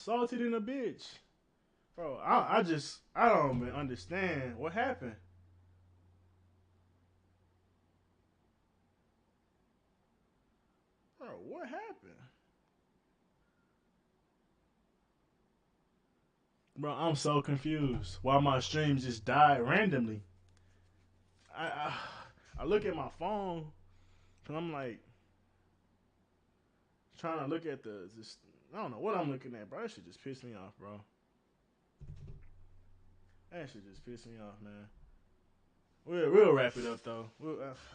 Salty than a bitch. Bro, I don't even understand what happened. Bro, what happened? Bro, I'm so confused. Why my streams just died randomly? I I, I look at my phone and I'm like trying to look at the this. I don't know what I'm looking at, bro. That shit just pissed me off, bro. That shit just pissed me off, man. We'll wrap it up though.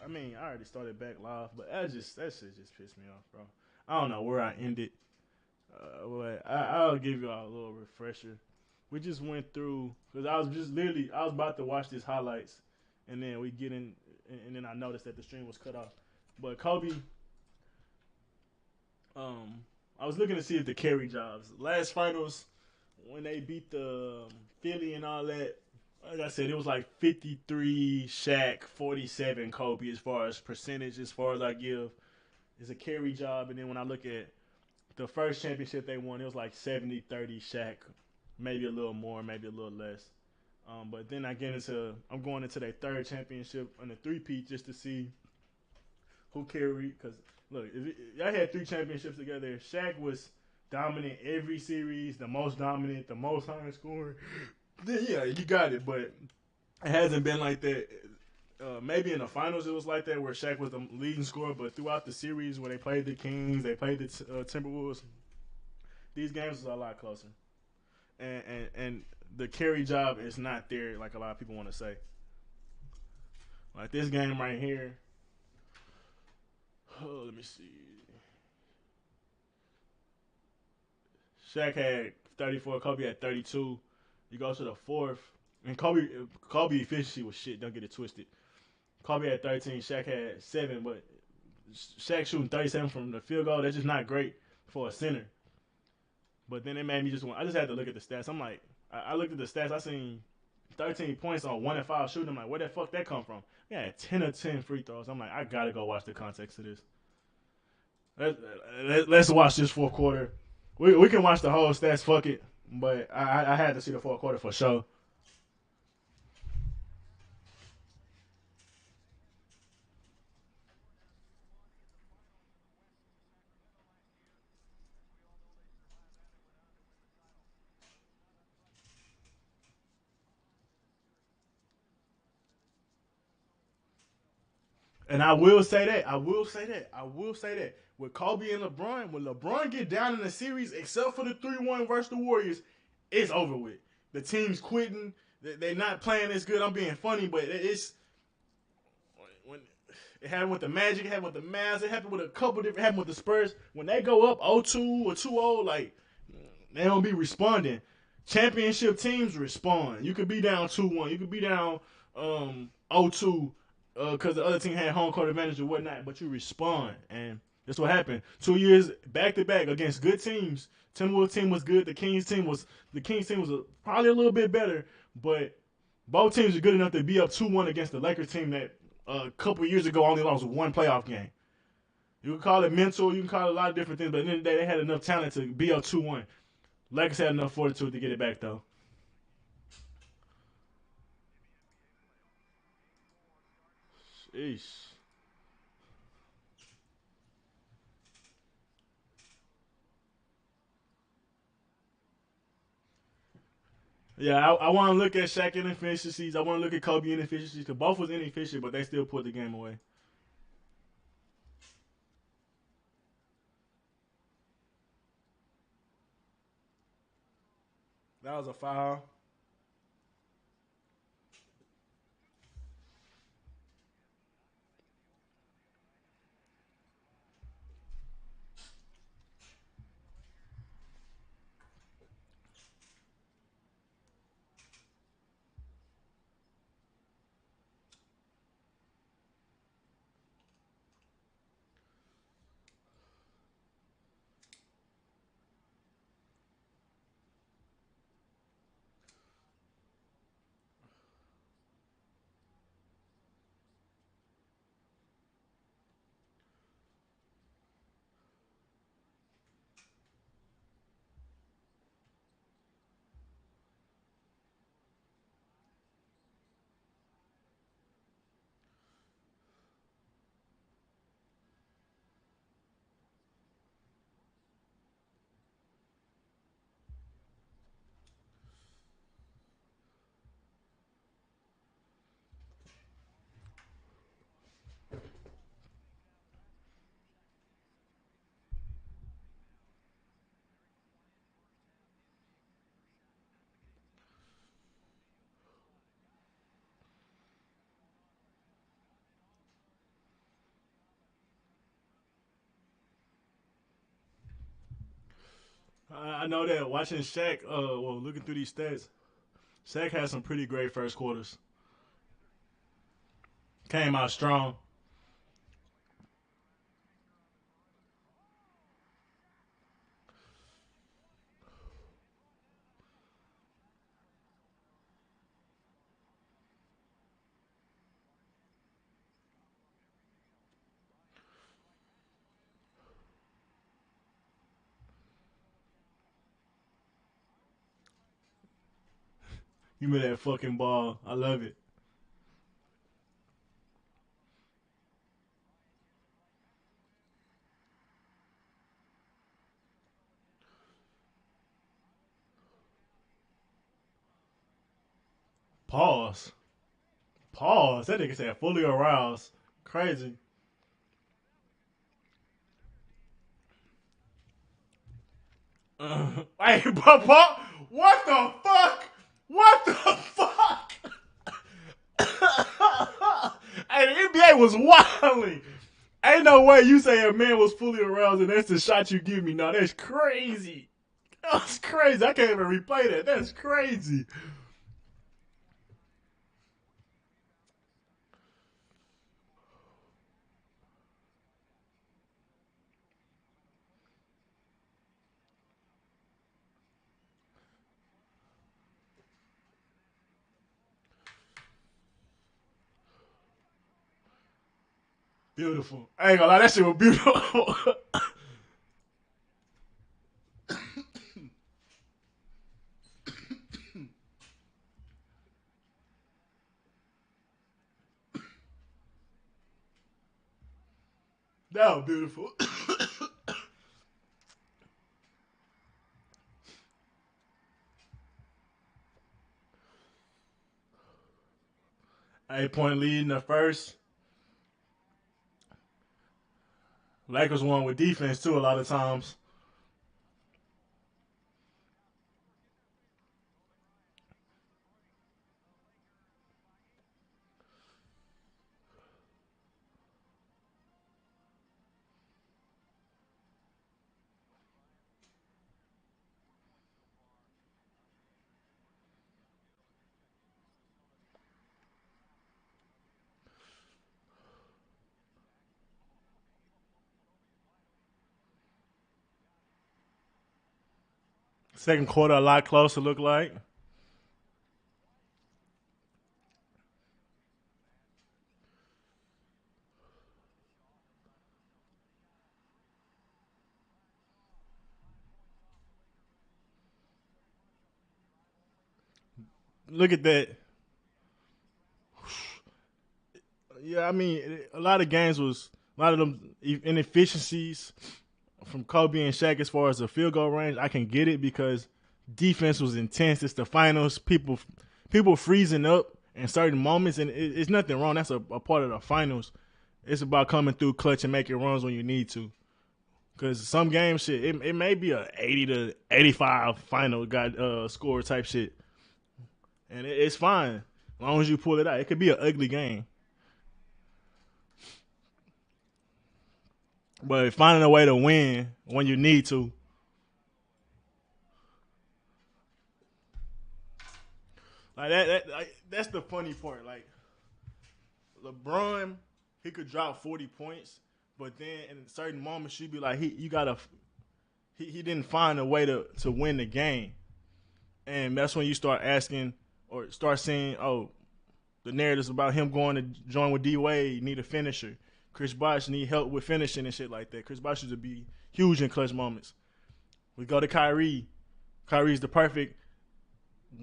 I mean, I already started back live, but that shit just pissed me off, bro. I don't know where I ended, but I'll give you all a little refresher. We just went through because I was just literally I was about to watch these highlights, and then we get in, and then I noticed that the stream was cut off. But Kobe, I was looking to see if the carry jobs last finals when they beat the Philly and all that. Like I said, it was like 53 Shaq, 47 Kobe as far as percentage, as far as I give. It's a carry job. And then when I look at the first championship they won, it was like 70-30 Shaq, maybe a little more, maybe a little less. But then I'm going into their third championship on the three-peat just to see who carried. Because, look, I had three championships together. Shaq was dominant every series, the most dominant, the most high scoring. Yeah, you got it, but it hasn't been like that. Maybe in the finals it was like that where Shaq was the leading scorer, but throughout the series when they played the Kings, they played the Timberwolves, these games was a lot closer. And the carry job is not there like a lot of people want to say. Like this game right here. Oh, let me see. Shaq had 34, Kobe had 32. You go to the fourth, and Kobe efficiency was shit. Don't get it twisted. Kobe had 13, Shaq had 7, but Shaq shooting 37 from the field goal, that's just not great for a center. But then it made me I just had to look at the stats. I'm like, I looked at the stats, I seen 13 points on 1 and 5 shooting. I'm like, where the fuck that come from? Yeah, 10 of 10 free throws. I'm like, I gotta go watch the context of this. Let's watch this fourth quarter. We can watch the whole stats, fuck it. But I had to see the fourth quarter for sure. And I will say that. I will say that. I will say that. With Kobe and LeBron, when LeBron get down in the series, except for the 3-1 versus the Warriors, it's over with. The team's quitting. They're not playing as good. I'm being funny, but it's when it happened with the Magic, it happened with the Mavs, it happened with a couple different, it happened with the Spurs. When they go up 0-2 or 2-0, like they don't be responding. Championship teams respond. You could be down 2-1. You could be down 0-2 because the other team had home court advantage or whatnot, but you respond, and that's what happened. 2 years back to back against good teams. Timberwolves team was good. The Kings team was probably a little bit better, but both teams are good enough to be up 2-1 against the Lakers team that a couple years ago only lost one playoff game. You can call it mental, you can call it a lot of different things, but at the end of the day, they had enough talent to be up 2-1. Lakers had enough fortitude to get it back though. Sheesh. Yeah, I want to look at Shaq inefficiencies. I want to look at Kobe inefficiencies because both was inefficient, but they still put the game away. That was a foul. I know that watching Shaq, well, looking through these stats, Shaq had some pretty great first quarters. Came out strong. Give me that fucking ball. I love it. Pause. Pause. That nigga said fully aroused. Crazy. Hey, Papa, what the fuck? What the fuck? Hey, the NBA was wilding. Ain't no way you say a man was fully aroused and that's the shot you give me. No, that's crazy. That's crazy. I can't even replay that. That's crazy. Beautiful. I ain't gonna lie, that shit was beautiful. That was beautiful. Eight-point lead in the first. Lakers won with defense too a lot of times. Second quarter a lot closer look like. Look at that. Yeah, I mean, a lot of games was a lot of them inefficiencies from Kobe and Shaq as far as the field goal range. I can get it because defense was intense. It's the finals. People freezing up in certain moments, and it's nothing wrong. That's a part of the finals. It's about coming through clutch and making runs when you need to. Because some games, shit, it may be a 80-85 final got score type shit, and it's fine as long as you pull it out. It could be an ugly game, but finding a way to win when you need to, like that's the funny part. Like LeBron, he could drop 40 points, but then in certain moments you be like, he didn't find a way to win the game, and that's when you start asking or start saying, oh, the narratives about him going to join with D Wade, need a finisher. Chris Bosh need help with finishing and shit like that. Chris Bosh used to be huge in clutch moments. We go to Kyrie. Kyrie's the perfect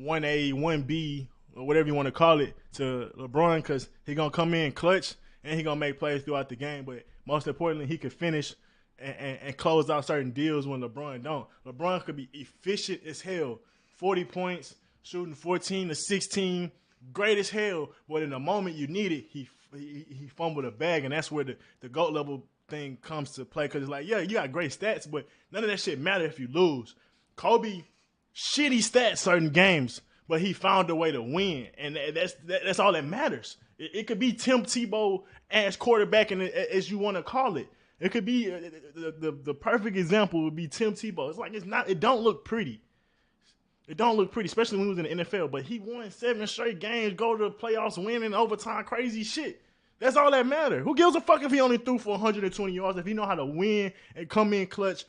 1A, 1B, or whatever you want to call it, to LeBron because he going to come in clutch and he going to make plays throughout the game. But most importantly, he could finish and close out certain deals when LeBron don't. LeBron could be efficient as hell. 40 points, shooting 14 to 16, great as hell. But in the moment you need it, he fumbled a bag, and that's where the GOAT level thing comes to play. Because it's like, yeah, you got great stats, but none of that shit matter if you lose. Kobe, shitty stats certain games, but he found a way to win, and that's all that matters. It could be Tim Tebow ass quarterback, and as you want to call it. It could be the perfect example would be Tim Tebow. It's like it's not. It don't look pretty. It don't look pretty, especially when he was in the NFL. But he won 7 straight games, go to the playoffs, winning overtime, crazy shit. That's all that matters. Who gives a fuck if he only threw for 120 yards? If he know how to win and come in clutch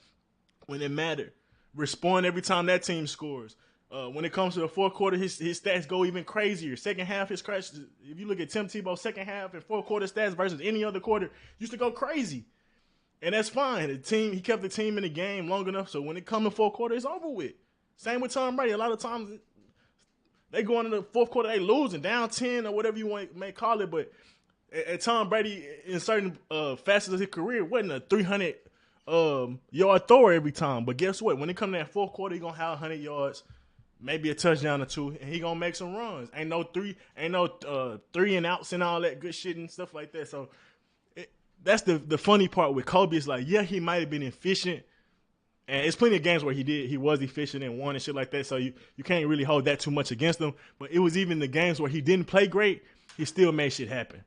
when it mattered, respond every time that team scores. When it comes to the fourth quarter, his stats go even crazier. Second half, his crash. If you look at Tim Tebow's second half and fourth quarter stats versus any other quarter, used to go crazy, and that's fine. He kept the team in the game long enough, so when it comes to fourth quarter, it's over with. Same with Tom Brady. A lot of times they go into the fourth quarter, they losing down 10 or whatever you may call it, but at Tom Brady in certain facets of his career wasn't a 300 yard thrower every time. But guess what? When it comes to that fourth quarter, he gonna have 100 yards, maybe a touchdown or two, and he gonna make some runs. Ain't no three and outs and all that good shit and stuff like that. So that's the funny part with Kobe. Is like, yeah, he might have been efficient, and it's plenty of games where he was efficient and won and shit like that. So you can't really hold that too much against him. But it was even the games where he didn't play great, he still made shit happen.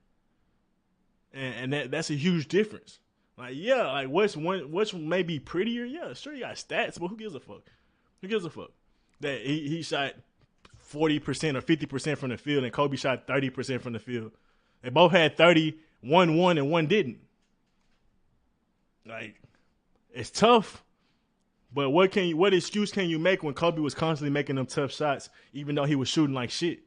And that's a huge difference. Like, yeah, like which may be prettier? Yeah, sure, you got stats, but who gives a fuck? Who gives a fuck? That he shot 40% or 50% from the field, and Kobe shot 30% from the field. They both had 30, one won and one didn't. Like, it's tough, but what excuse can you make when Kobe was constantly making them tough shots, even though he was shooting like shit?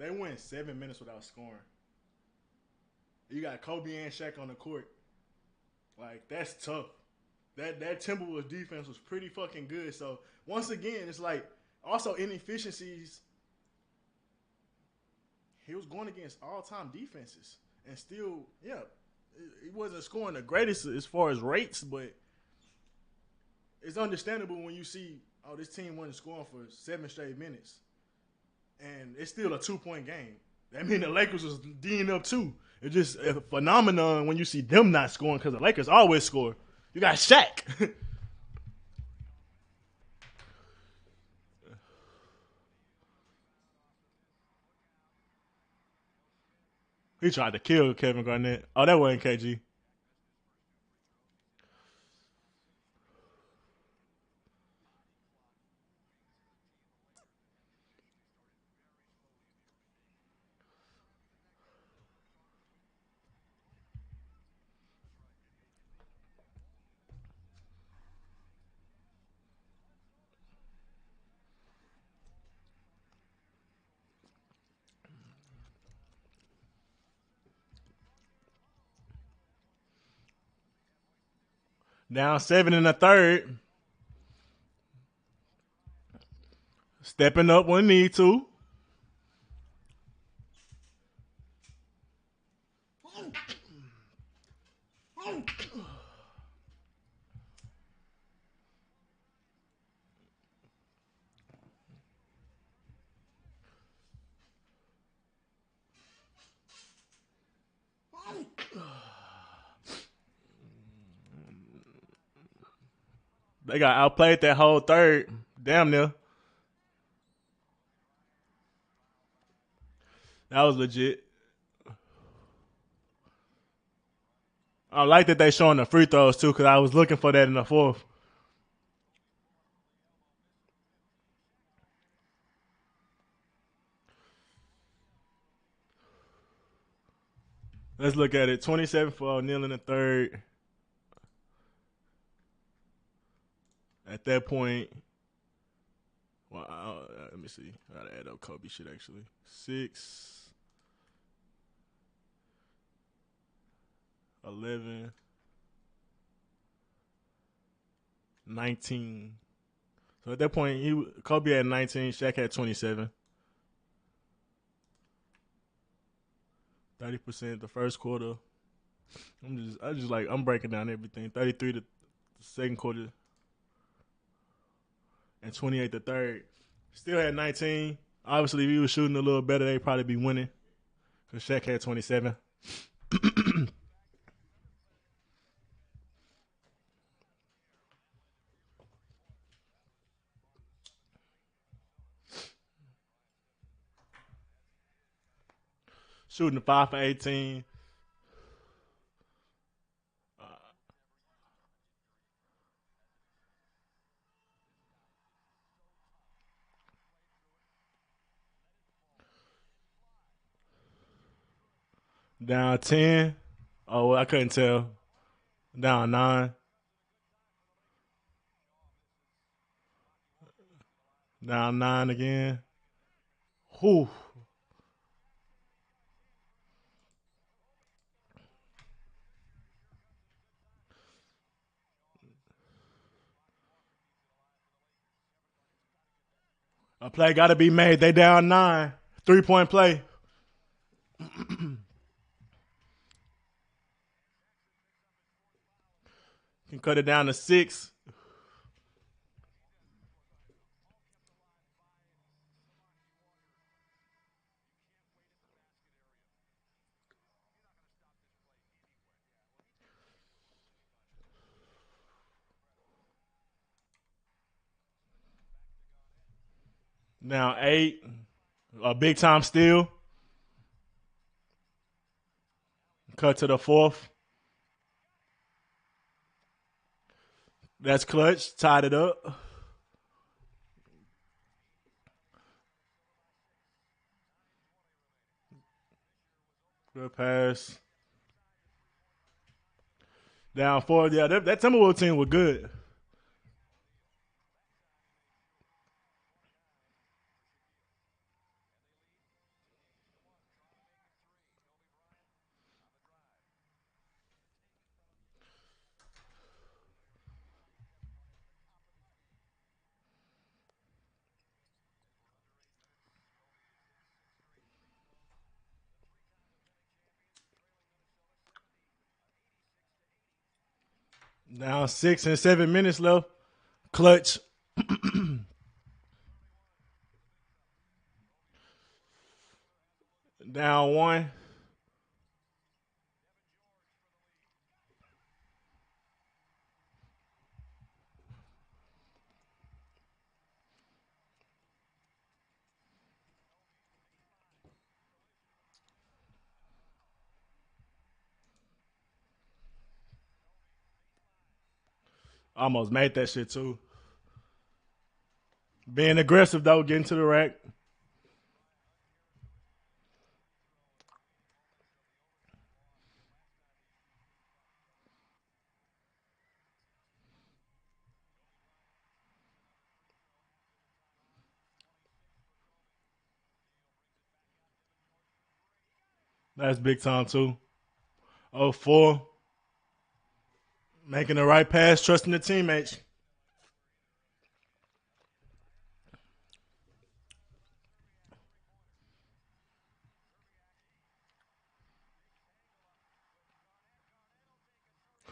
They went 7 minutes without scoring. You got Kobe and Shaq on the court. Like, that's tough. That Timberwolves defense was pretty fucking good. So once again, it's like also inefficiencies. He was going against all time defenses and still, yeah, he wasn't scoring the greatest as far as rates, but it's understandable when you see, oh, this team wasn't scoring for 7 straight minutes, and it's still a 2 point game. That means the Lakers was D'ing up too. It's just a phenomenon when you see them not scoring because the Lakers always score. You got Shaq. He tried to kill Kevin Garnett. Oh, that wasn't KG. Down 7 in the third. Stepping up when need to. They got outplayed that whole third. Damn near. That was legit. I like that they showing the free throws too, because I was looking for that in the fourth. Let's look at it. 27 for O'Neal in the third. At that point, well, let me see. I gotta add up Kobe shit actually. 6, 11, 19. So at that point, Kobe had 19, Shaq had 27. 30% the first quarter. I'm breaking down everything. 33 the second quarter and 28 the third. Still had 19. Obviously, if he was shooting a little better, they'd probably be winning. Because Shaq had 27. Shooting the 5 for 18. Down 10. Oh, I couldn't tell. Down 9. Down 9 again. Whew. A play got to be made. They down 9. 3-point play. Can cut it down to 6. Down 8. A big time steal. Cut to the 4th. That's clutch. Tied it up. Good pass. Down 4. Yeah, that Timberwolves team was good. Down 6 and 7 minutes left. Clutch. Down 1. Almost made that shit too. Being aggressive though, getting to the rack. That's big time too. Oh 4. Making the right pass, trusting the teammates.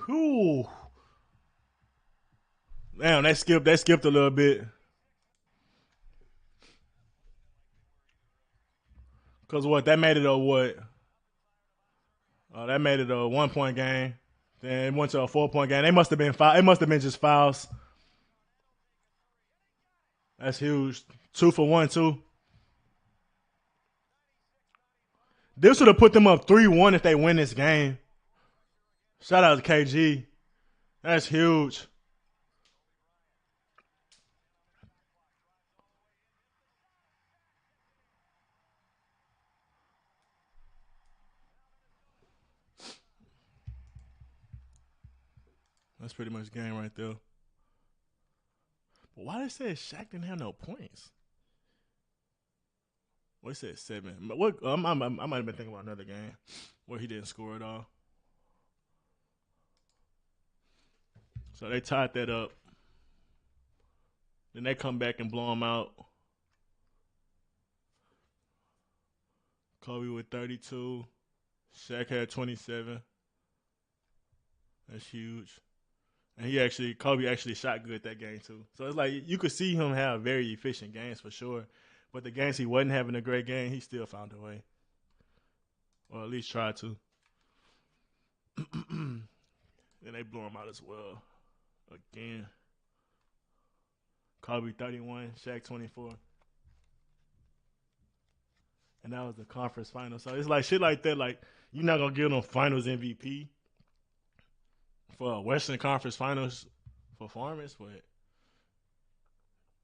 Whew. Damn, they skipped a little bit. Cause what? That made it a what? That made it a 1 point game. Then it went to a 4 point game. They must have been foul. It must have been just fouls. That's huge. 2 for 1 too. This would have put them up 3-1 if they win this game. Shout out to KG. That's huge. That's pretty much the game right there. But why they say Shaq didn't have no points? Well, they said 7. But what? I might have been thinking about another game where he didn't score at all. So they tied that up. Then they come back and blow him out. Kobe with 32. Shaq had 27. That's huge. And Kobe actually shot good that game too. So it's like you could see him have very efficient games for sure. But the games he wasn't having a great game, he still found a way, or at least tried to. Then they blew him out as well. Again, Kobe 31, Shaq 24, and that was the conference final. So it's like shit like that. Like you're not gonna give him Finals MVP for a Western Conference Finals performance, but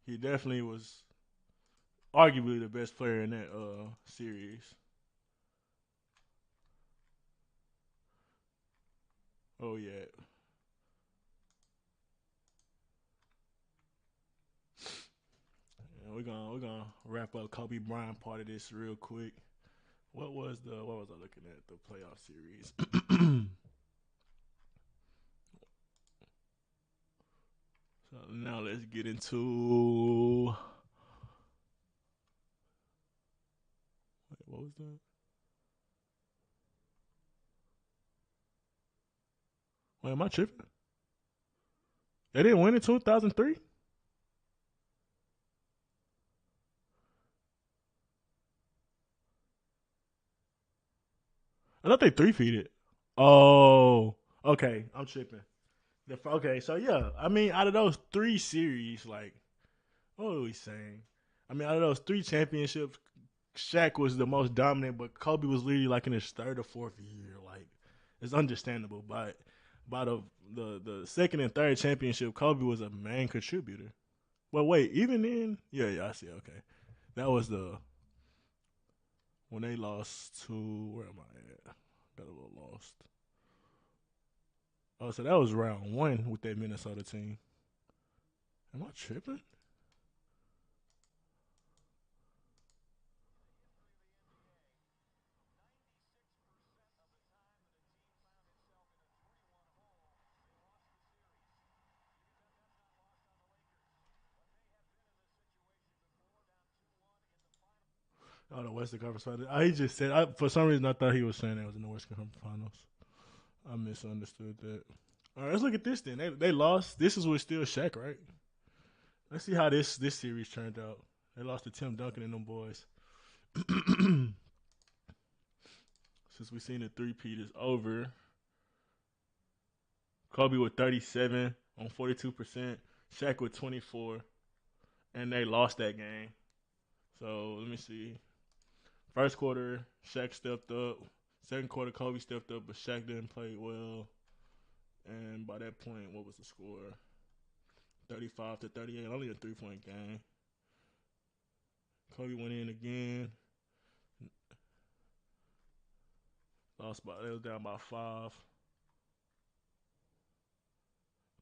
he definitely was arguably the best player in that series. Oh yeah. Yeah, we're gonna wrap up Kobe Bryant part of this real quick. What was I looking at the playoff series? So now let's get into what was that? Wait, am I tripping? They didn't win in 2003. I thought they three-peated. Oh, okay. I'm tripping. Okay, so yeah, I mean, out of those three series, like, what are we saying? I mean, out of those three championships, Shaq was the most dominant, but Kobe was literally like in his third or fourth year. Like, it's understandable. But by the second and third championship, Kobe was a main contributor. But wait, even then, yeah, I see. Okay, that was the when they lost to where am I at? Got a little lost. Oh, so that was round one with that Minnesota team. Am I tripping? Oh, the Western Conference Finals. He just said. For some reason, I thought he was saying that was in the Western Conference Finals. I misunderstood that. All right, let's look at this then. They lost. This is with still Shaq, right? Let's see how this series turned out. They lost to Tim Duncan and them boys. Since we seen the three-peat is over, Kobe with 37 on 42%, Shaq with 24, and they lost that game. So let me see. First quarter, Shaq stepped up. Second quarter, Kobe stepped up, but Shaq didn't play well. And by that point, what was the score? 35-38, only a 3-point game. Kobe went in again. Lost by, they was down by 5.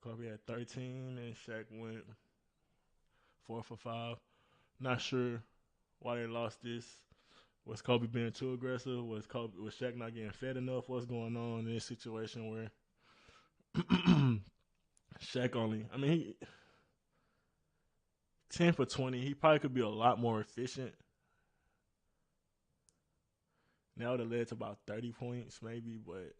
Kobe had 13, and Shaq went 4 for 5. Not sure why they lost this. Was Kobe being too aggressive? Was Shaq not getting fed enough? What's going on in this situation where Shaq only? I mean, 10 for 20. He probably could be a lot more efficient. That would have led to about 30 points, maybe. But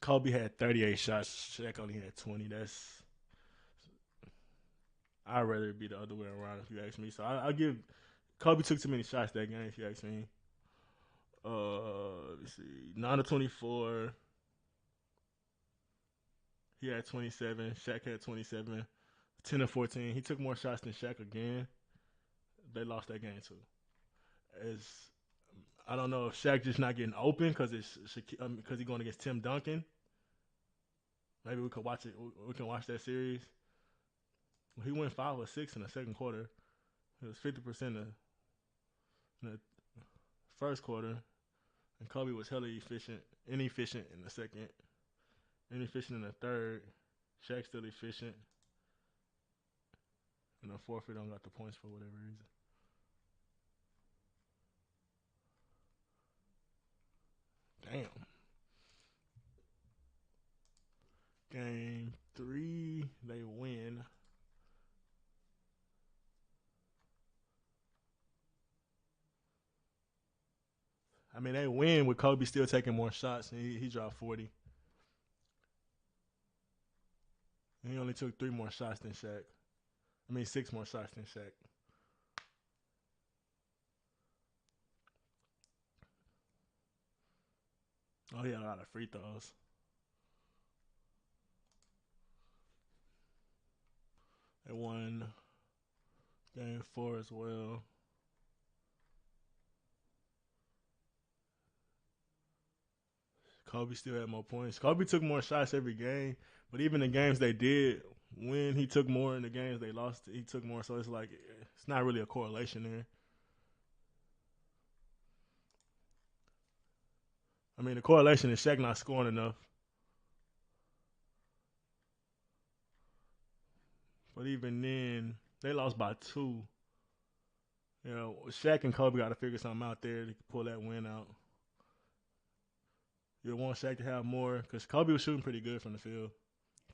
Kobe had 38 shots. Shaq only had 20. I'd rather it be the other way around if you ask me. So I give Kobe took too many shots that game. If you ask me. Let's see, 9 to 24. He had 27. Shaq had 27. 10 to 14. He took more shots than Shaq again. They lost that game too. As I don't know if Shaq just not getting open because he's going against Tim Duncan. Maybe we could watch it. We can watch that series. He went 5 or 6 in the second quarter. It was 50% in the first quarter, and Kobe was hella inefficient in the second, inefficient in the third. Shaq still efficient. In the fourth, he don't got the points for whatever reason. Damn. Game 3, they win. I mean, they win with Kobe still taking more shots, and he dropped 40. He only took 3 more shots than Shaq. I mean, 6 more shots than Shaq. Oh, he had a lot of free throws. They won game 4 as well. Kobe still had more points. Kobe took more shots every game, but even the games they did win, he took more. In the games they lost, he took more. So it's like it's not really a correlation there. I mean, the correlation is Shaq not scoring enough, but even then, they lost by 2. You know, Shaq and Kobe got to figure something out there to pull that win out. You want Shaq to have more because Kobe was shooting pretty good from the field,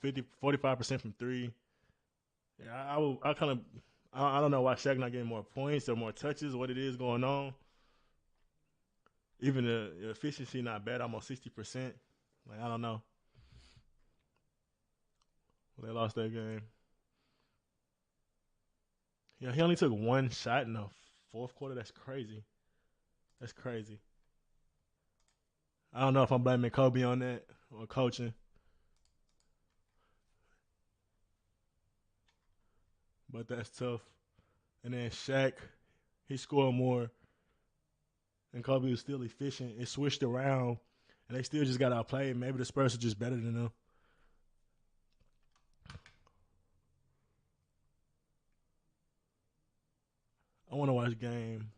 45% from three. Yeah, I kind of, I don't know why Shaq not getting more points or more touches. What it is going on? Even the efficiency not bad, almost 60%. Like I don't know. They lost that game. Yeah, he only took 1 shot in the fourth quarter. That's crazy. That's crazy. I don't know if I'm blaming Kobe on that or coaching, but that's tough. And then Shaq, he scored more, and Kobe was still efficient. It switched around, and they still just got outplayed. Maybe the Spurs are just better than them. I want to watch game.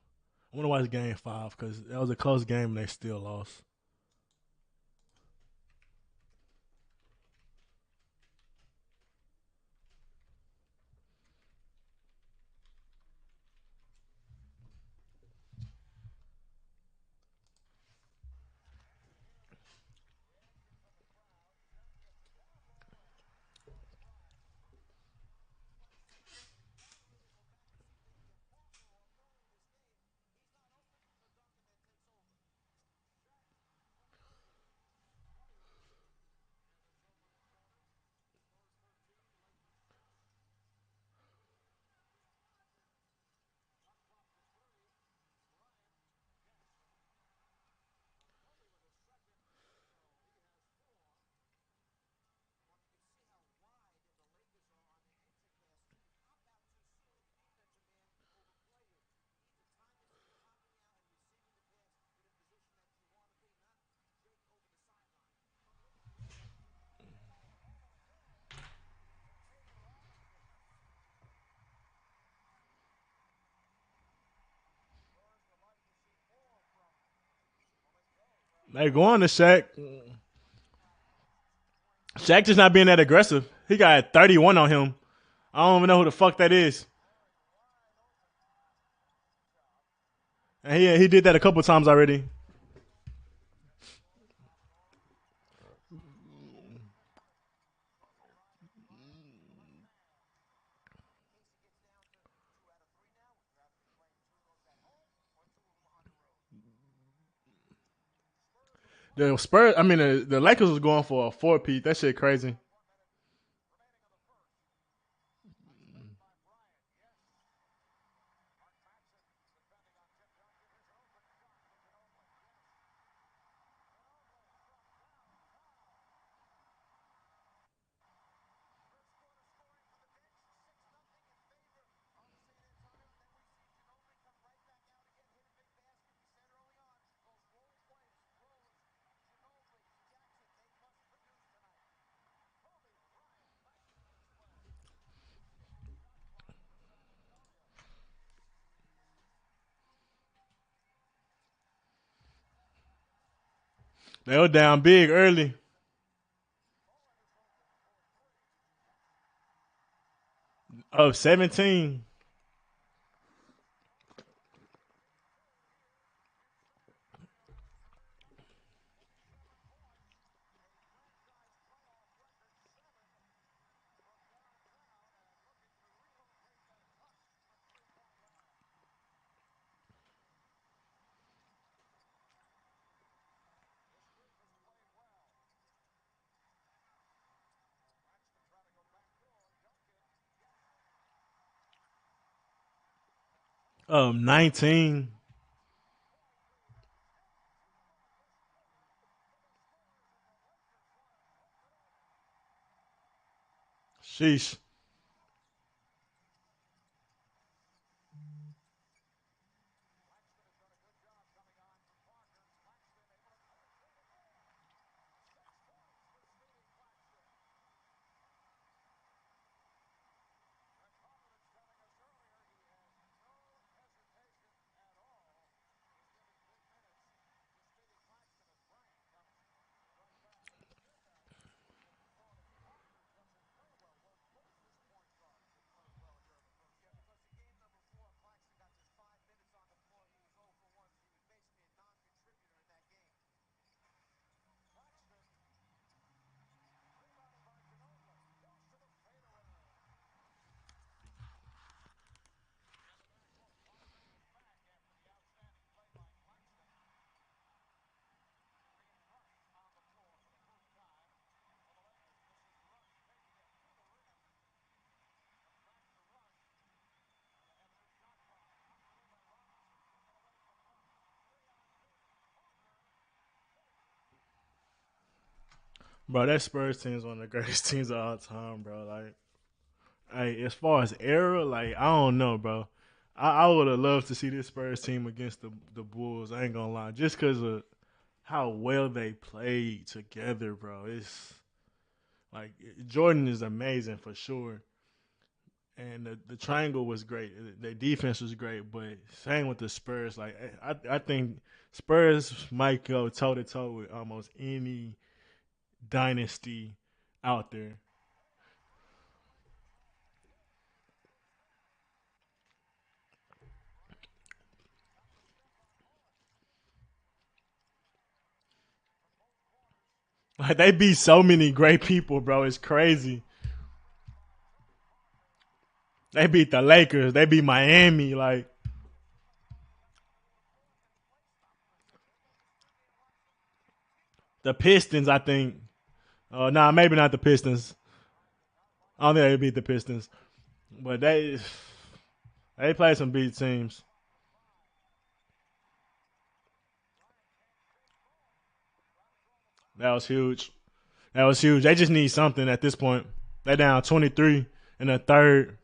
I want to watch game 5 because that was a close game and they still lost. They going to Shaq. Shaq just not being that aggressive. He got 31 on him. I don't even know who the fuck that is. And he did that a couple times already. The Spurs, I mean, the Lakers was going for a 4-peat. That shit crazy. They were down big early. Of 17. 19. Sheesh. Bro, that Spurs team is one of the greatest teams of all time, bro. Like as far as era, like I don't know, bro. I would have loved to see this Spurs team against the Bulls. I ain't gonna lie, just because of how well they played together, bro. It's like Jordan is amazing for sure, and the triangle was great. The defense was great, but same with the Spurs. Like I think Spurs might go toe to toe with almost any dynasty out there. Like they beat so many great people, bro. It's crazy. They beat the Lakers. They beat Miami. Like the Pistons, I think. Nah, maybe not the Pistons. I don't think they beat the Pistons, but they played some beat teams. That was huge. That was huge. They just need something at this point. They down 23 in the third.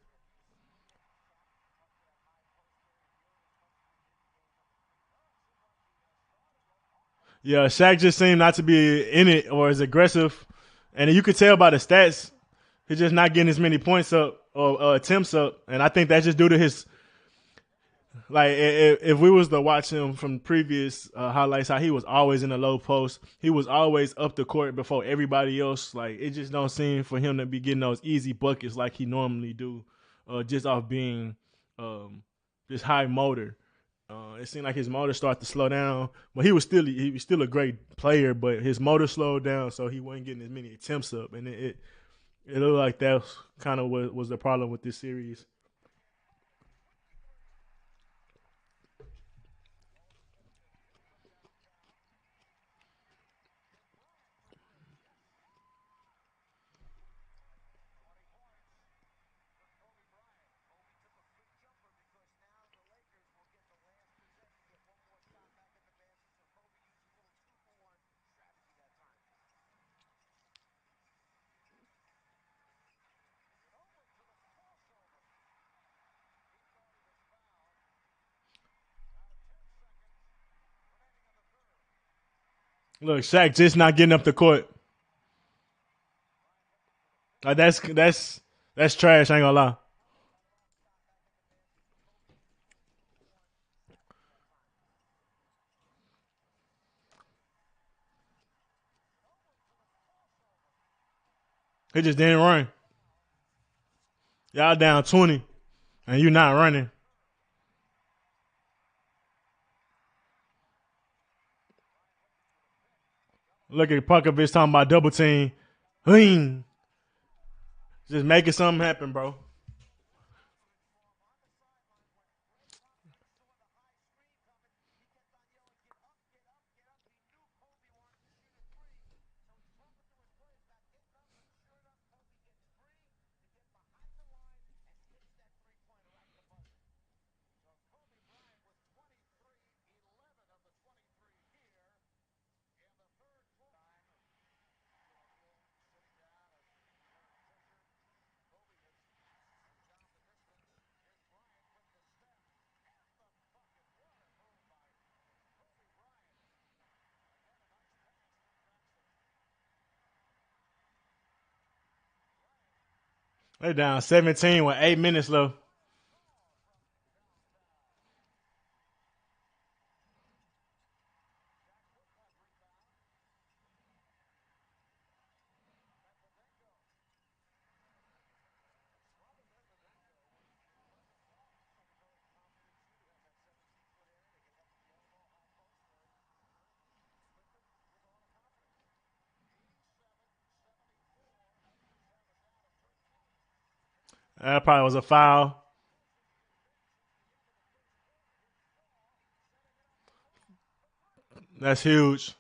Yeah, Shaq just seemed not to be in it or as aggressive, and you could tell by the stats he's just not getting as many points up or attempts up, and I think that's just due to his like if we was to watch him from previous highlights, how he was always in the low post, he was always up the court before everybody else. Like it just don't seem for him to be getting those easy buckets like he normally do, just off being um, just high motor. It seemed like his motor started to slow down, but he was still a great player, but his motor slowed down, so he wasn't getting as many attempts up, and it looked like that kind of was the problem with this series. Look, Shaq just not getting up the court. That's trash. I ain't gonna lie. He just didn't run. Y'all down 20, and you not running. Look at Puckovich talking about double team. Lean. Just making something happen, bro. They down 17 with 8 minutes left. That probably was a foul. That's huge.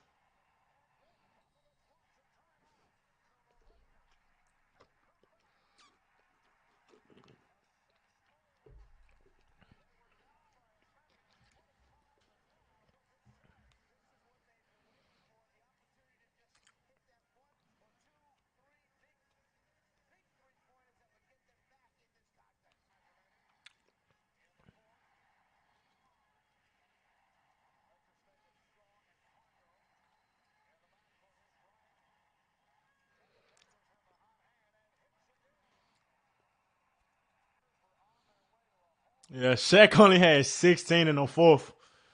Yeah, Shaq only had 16 in the fourth.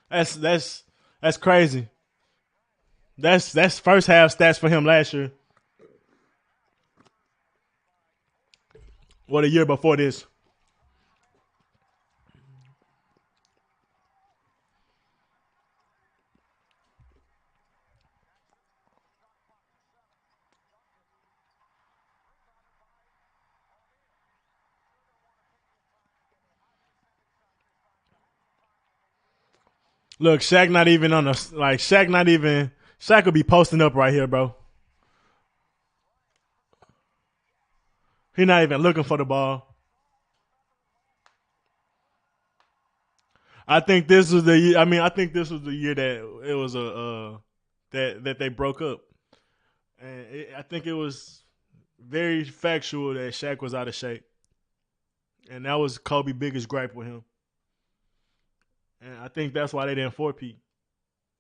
That's that's crazy. That's first half stats for him last year. What a year before this. Look, Shaq not even on the like Shaq not even Shaq could be posting up right here, bro. He not even looking for the ball. I think this was the year. I mean, I think this was the year that it was a that they broke up, and I think it was very factual that Shaq was out of shape, and that was Kobe's biggest gripe with him, and I think that's why they didn't four-peat.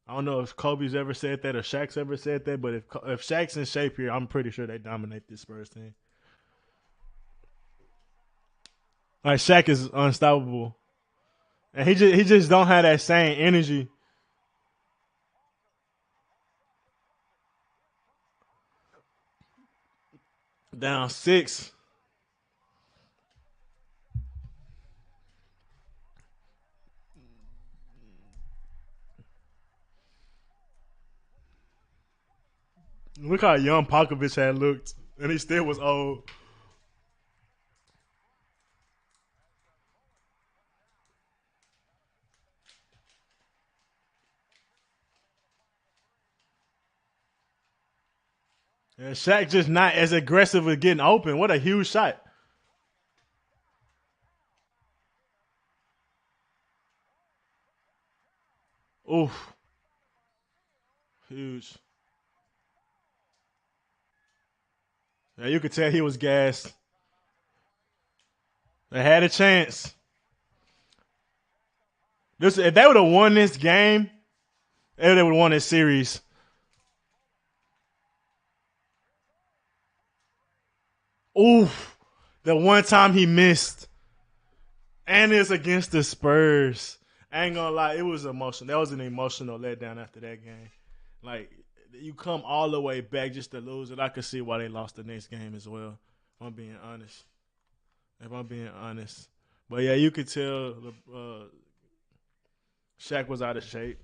I don't know if Kobe's ever said that or Shaq's ever said that, but if Shaq's in shape here, I'm pretty sure they dominate this Spurs team. Like Shaq is unstoppable, and he just don't have that same energy. Down six. Look how young Popovich had looked, and he still was old. And Shaq just not as aggressive with getting open. What a huge shot. Oof. Huge. Yeah, you could tell he was gassed. They had a chance. This if they would have won this game, they would have won this series. Oof. The one time he missed. And it's against the Spurs. I ain't gonna lie, it was emotional. That was an emotional letdown after that game. Like you come all the way back just to lose it. I could see why they lost the next game as well. If I'm being honest. If I'm being honest. But yeah, you could tell Shaq was out of shape,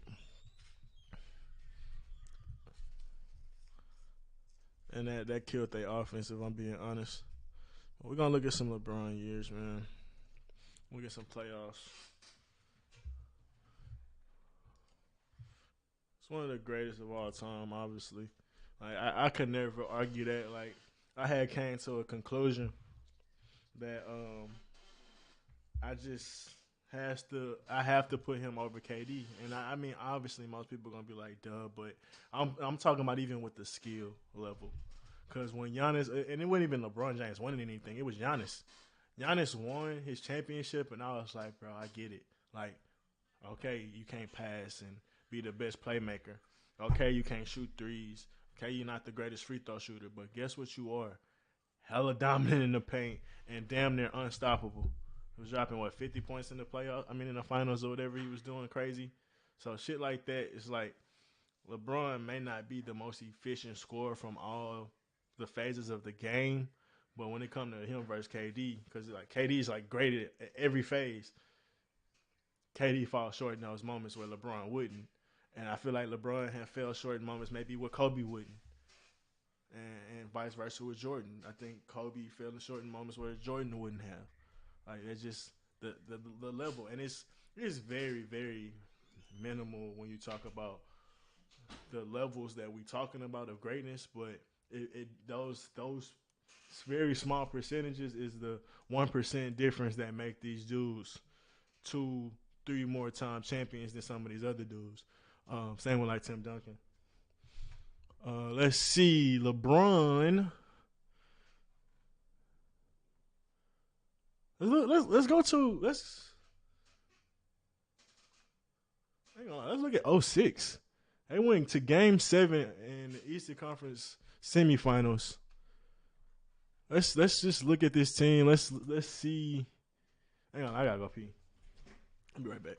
and that killed their offense. If I'm being honest, we're gonna look at some LeBron years, man. We'll get some playoffs. It's one of the greatest of all time, obviously. Like I could never argue that. Like I had came to a conclusion that I just I have to put him over KD. And I mean obviously most people are gonna be like duh, but I'm talking about even with the skill level. Cause when Giannis and it wasn't even LeBron James winning anything, it was Giannis. Giannis won his championship and I was like, bro, I get it. Like, okay, you can't pass and be the best playmaker. Okay, you can't shoot threes. Okay, you're not the greatest free throw shooter, but guess what you are? hella dominant in the paint, and damn near unstoppable. He was dropping what 50 points in the playoff. I mean, in the finals or whatever he was doing crazy. So shit like that is like LeBron may not be the most efficient scorer from all the phases of the game, but when it comes to him versus KD, because like KD is like great at every phase, KD falls short in those moments where LeBron wouldn't. And I feel like LeBron had fell short in moments maybe where Kobe wouldn't. And vice versa with Jordan. I think Kobe fell short in moments where Jordan wouldn't have. Like it's just the level, and it's very very minimal when you talk about the levels that we talking about of greatness. But those very small percentages is the 1% difference that make these dudes two, three more time champions than some of these other dudes. Same with like Tim Duncan. Let's see, LeBron. Let's go to hang on, let's look at '06. They went to Game 7 in the Eastern Conference semifinals. Let's just look at this team. Let's see. Hang on, I gotta go pee. I'll be right back.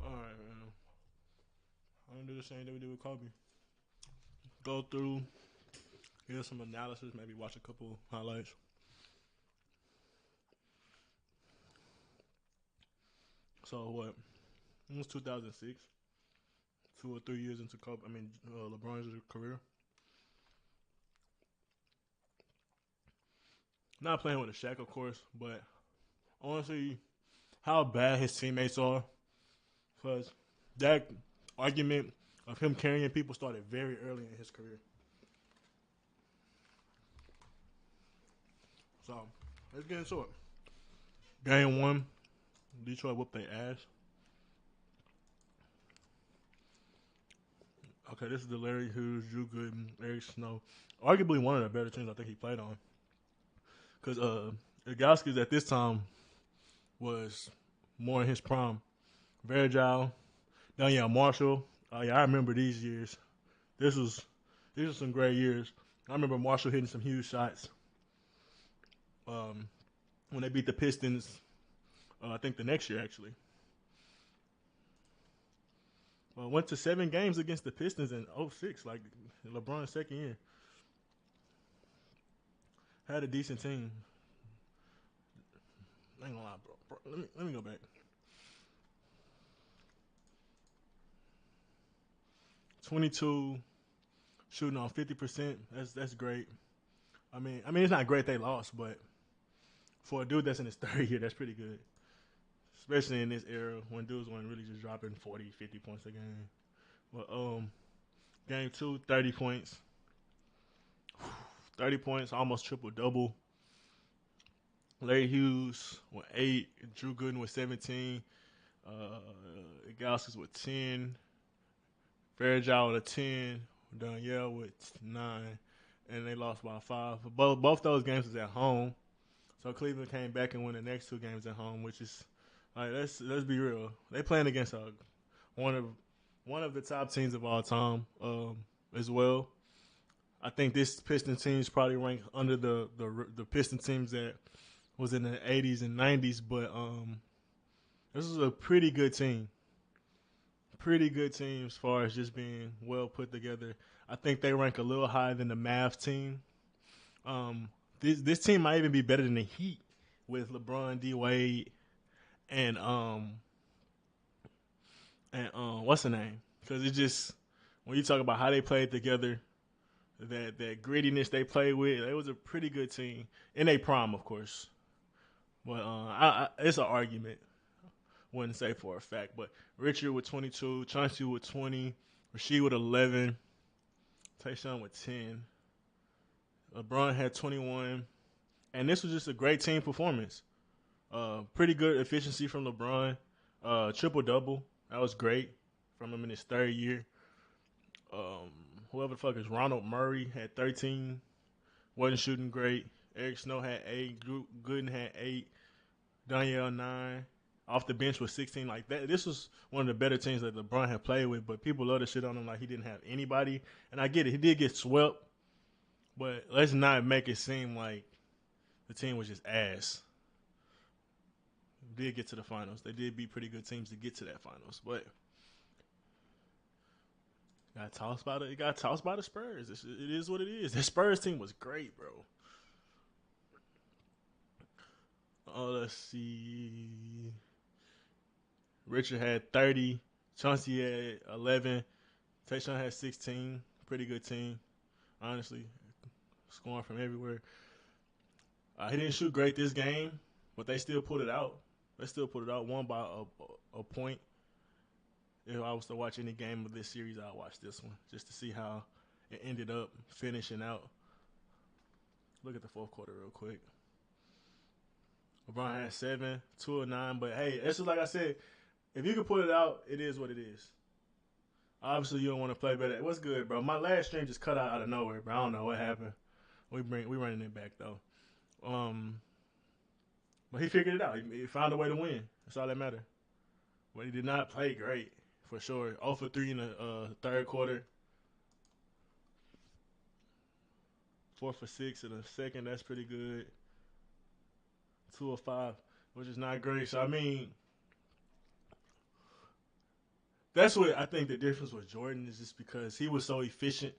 All right, man. I'm gonna do the same that we did with Kobe. Go through, here's some analysis, maybe watch a couple highlights. So what? It was 2006, 2 or 3 years into Kobe. I mean LeBron's career. Not playing with a Shaq, of course, but honestly, how bad his teammates are. Because that argument of him carrying people started very early in his career. So let's get into it. Game 1, Detroit whooped their ass. Okay, this is the Larry Hughes, Drew Gooden, Eric Snow. Arguably one of the better teams I think he played on. Because Ilgauskas at this time was more in his prime. Very agile. Then yeah, Marshall. Yeah, I remember these years. This was these were some great years. I remember Marshall hitting some huge shots. Um, when they beat the Pistons, I think the next year actually. Went to 7 games against the Pistons in '06, like LeBron's second year. Had a decent team. I ain't gonna lie, bro. Let me go back. 22 shooting on 50%. That's great. I mean it's not great they lost, but for a dude that's in his third year, that's pretty good. Especially in this era when dudes weren't really just dropping 40, 50 points a game. But game 2, 30 points. 30 points, almost triple double. Larry Hughes with 8, Drew Gooden with 17, uh, Gauskas with 10, Fairchild with a 10, Danielle with 9, and they lost by 5. Both those games was at home, so Cleveland came back and won the next 2 games at home, which is like let's be real. They playing against one of one of the top teams of all time as well. I think this Piston team is probably ranked under the Piston teams that was in the 80s and 90s, but this is a pretty good team. Pretty good team as far as just being well put together. I think they rank a little higher than the Mavs team. Um, this team might even be better than the Heat with LeBron, D Wade, and what's the name? Because it just when you talk about how they played together, that grittiness they played with, it was a pretty good team in a prime, of course. But it's an argument. Wouldn't say for a fact, but Richard with 22, Chauncey with 20, Rasheed with 11, Tayshaun with 10, LeBron had 21, and this was just a great team performance. Pretty good efficiency from LeBron. Triple double, that was great from him in his third year. Um, Whoever the fuck is Ronald Murray had 13, wasn't shooting great. Eric Snow had 8, Gooden had 8, Danielle 9. Off the bench with 16 like that. This was one of the better teams that LeBron had played with, but people love to shit on him like he didn't have anybody. And I get it, he did get swept, but let's not make it seem like the team was just ass. Did get to the finals. They did beat pretty good teams to get to that finals, but got tossed by the Spurs. It is what it is. The Spurs team was great, bro. Let's see. Richard had 30. Chauncey had 11. Tayshaun had 16. Pretty good team, honestly. Scoring from everywhere. He didn't shoot great this game, but they still put it out. They still put it out. Won by a point. If I was to watch any game of this series, I'd watch this one just to see how it ended up finishing out. Look at the fourth quarter real quick. LeBron had 7, 2 of 9. But hey, it's just like I said, if you can put it out, it is what it is. Obviously, you don't want to play better. What's good, bro? My last stream just cut out of nowhere, bro. I don't know what happened. We running it back though. But he figured it out. He found a way to win. That's all that mattered. But he did not play great for sure. 0 for 3 in the third quarter. 4 for 6 in the second. That's pretty good. 2 of 5, which is not great. So I mean, that's what I think the difference with Jordan is just because he was so efficient